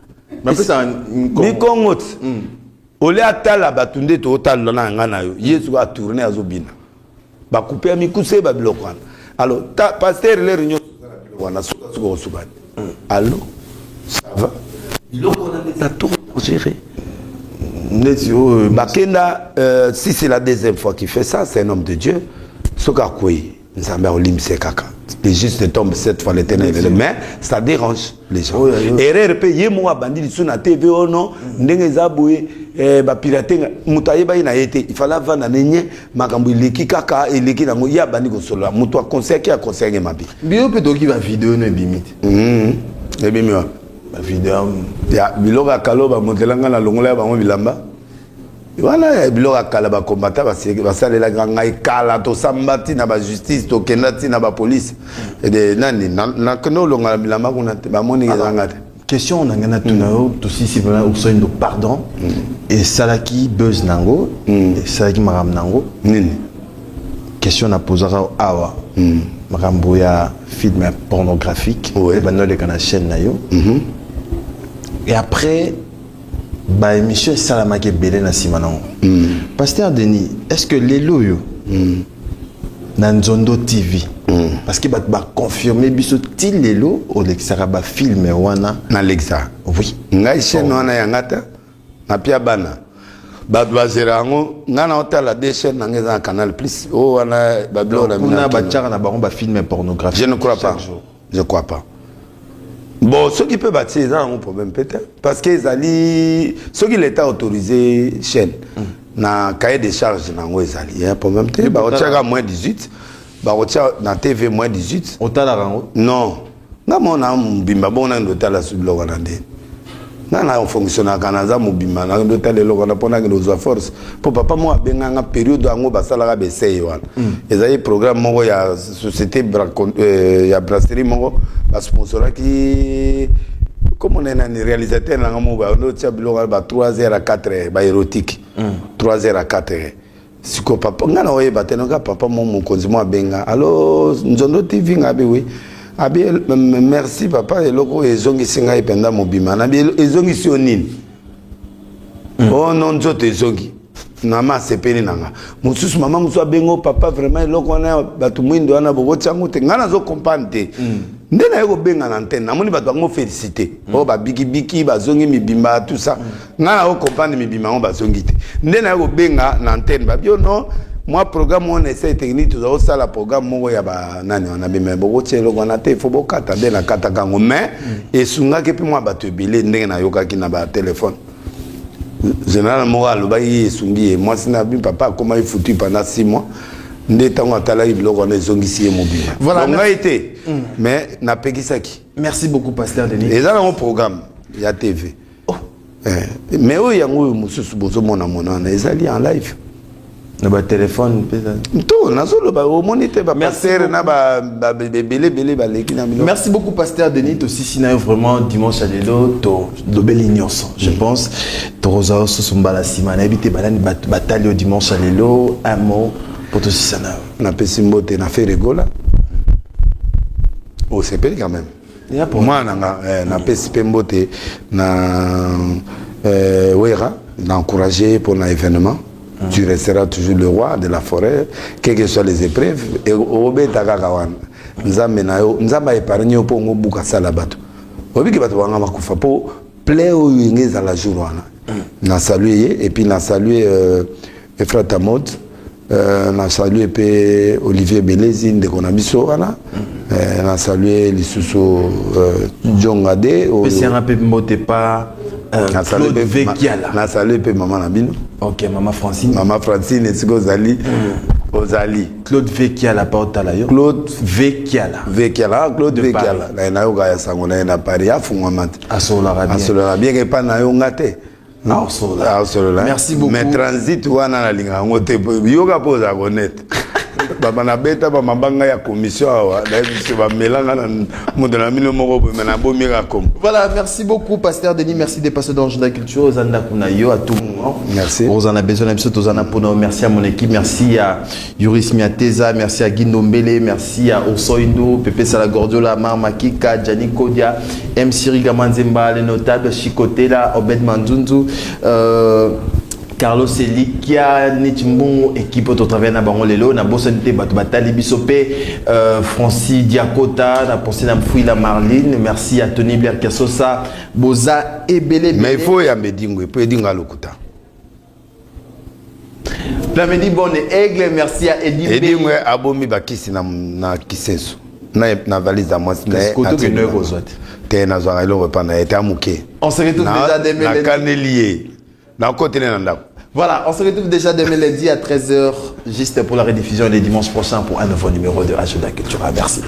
ba pesa mikongo ole atala batunde to otala na ngana yo yesu a tourner azobina ba couper mikuse ba biloko wana alors pasteur le réunion wana suko subani allô ça va il a tout géré. Bakenda, si c'est la deuxième fois qu'il fait ça, c'est un homme de Dieu. Ce qu'a quoi, c'est juste tombe cette fois l'éternel. Mais ça dérange les gens. Erreur paye moi bandit sur la TV ou non, n'engagez zaboué, ba pirater, mutaye ba ina été. Il fallait vendre nenye, makambu leki kaka et leki nango ya bandi ko solo. Mutua conseil qui a conseillé ma vie. Bio peut donc il va vidéo ne bimite. Et bien mieux. La vidéo ya biloka kaloba motelanga na longola ya bango bilamba voilà biloka kalaba combattant basalela ngai kala to sambati na ba justice to kendati na ba police et de nani na kono longola bilamba kuna ba moni nganga te question on ngana tunao to si si voilà au sein de pardon et salaki buzz nango et salaki maram nango nini question na posera awa marambo ya film pornographique et banole kana chaîne na yo et après bah émission salamake belé na simanango pasteur Denis est-ce que lelo yo na Nzondo TV parce que ba confirmer biso ti lelo o lexara ba film wana na lexa oui ngai chaîne wana yangata na pia bana ba bazerango ngana otala des chaînes na ngeza Canal Plus o wana bablo na ba tchara na ba film pornographique je ne crois pas je crois pas. Bon, ceux qui peuvent bâtir, ils ont un problème peut-être. Parce que ceux qui l'État autorisé chaîne, na cahier de charges, il y a un problème. Il y a moins 18, na TV moins 18. Au Talarango? Non. Non, on a un bimba, on a un hôtel à Sublo. Nana on fonctionne à Canada mobima na ndo tele lo na pona que nos force pour papa moi benga nga période ango basala ga bessay wana ezali programme moko ya société ya brasserie moko ba sponsora qui comme on est un réalisateur na mo ba no tia bilo ba 3h à 4h ba érotique 3h à 4h siko papa nga na oye bateno ka papa mo konzi mo benga allo nzondo tv ngabe oui abi merci papa eloko ezongi singa ipenda mobima na bi ezongi si onini oh non nzoto ezongi na ma sepeni nanga mususu mama musu abengo papa vraiment eloko na batu mwindo wana bobo tsango te ngana zo comprendre nde na yeko benga na antenne namoni batu bango féliciter oh ba biki biki bazongi mibimba tout ça ngana o comprendre mibimba on bazongi te nde na yeko benga na antenne ba bio non moi programme on essaie technique tout ça la programme mo ya ba nani on a bimé boko tshelo kona te faut bokata de na kata kango mais et sunga ke puis moi ba te belé ndenge na yoka ki na ba téléphone généralement aloba yi sungi moi sina bi papa comment il foutu pendant 6 mois ndé tango atala iblo kona zongisi mobile voilà on a été mais na pekisaki merci beaucoup pasteur Denis et ça mon programme ya TV mais oui yango mususu bozo mona mona ezali en live na téléphone tout nazolo ba au moniteur ba pasteur na ba belé ba leki na milo. Merci beaucoup pasteur Denis to sisina vraiment dimanche à lelo to belignos je pense to rosa susumbala simana ebité balani bataille au dimanche à lelo un mot pour to sisana na pesimbote na fait rigola au CP quand même moi na pesimbote na wera d'encourager pour l'événement. Tu resteras toujours le roi de la forêt, quelles que soient les épreuves. Et au Betagakawan, nous avons épargné pour nous bouca salabato. Au Biki Batouanga Makufa pour plaire aux Yingés à la journée. N'a salué, et puis n'a salué Efrat Tamod, n'a salué Olivier Belezine de Konabiso, n'a salué les sous Djongade. Si on a peu moté pas. Claude Vekiala. Na salué pe maman Nabino. Ok, maman Francine. Maman Francine et Ozali. Ozali. Claude Vekiala pas otalayo. Claude Vekiala. Vekiala, Claude Vekiala. Na na yoga ya sangona na Paris afungwa mat. Asola rabia. Asola bien que pas na yo ngate. Asola. Merci beaucoup. Mais transit wana na linga ngote yoga poza honnête. Baba na beta ba mabanga ya commission awa na biso ba melanga na modela mino moko bo na bo mira comme. Voilà, merci beaucoup pasteur Denis, merci de passer dans la culture aux anda kunayo à tout moment. Merci. Aux anda besoin d'être aux anda pono, merci à mon équipe, merci à Yuris Miateza, merci à Guindo Mbele, merci à Osoindo, Pepe Salagordiola, Marmakika, Gianni Kodia, M. Siri Gamanzemba, les notables Chikotela, Obed Manzunzu, Carlos Elikia, Netimbon, équipe au travail na bango lelo, na bosanité batali bisopé, Francis Diakota, na pensé na Fouila Marline, merci à Tony Blair Kassosa, Boza et Belé. Mais il faut y amener dingo, il faut dingo lokuta. Plamedi bonne aigle, merci à Eddie. Eddie moi abomi bakisi na kisesu. Na valise à moi na koto que ne rezote. Te na zoa ilo repa na été amuke. On se retrouve déjà demain. Na kanelier. Na côté na ndako. Voilà, on se retrouve déjà demain lundi à 13h, juste pour la rediffusion les dimanches prochains pour un nouveau numéro de Agenda Cultura. Merci.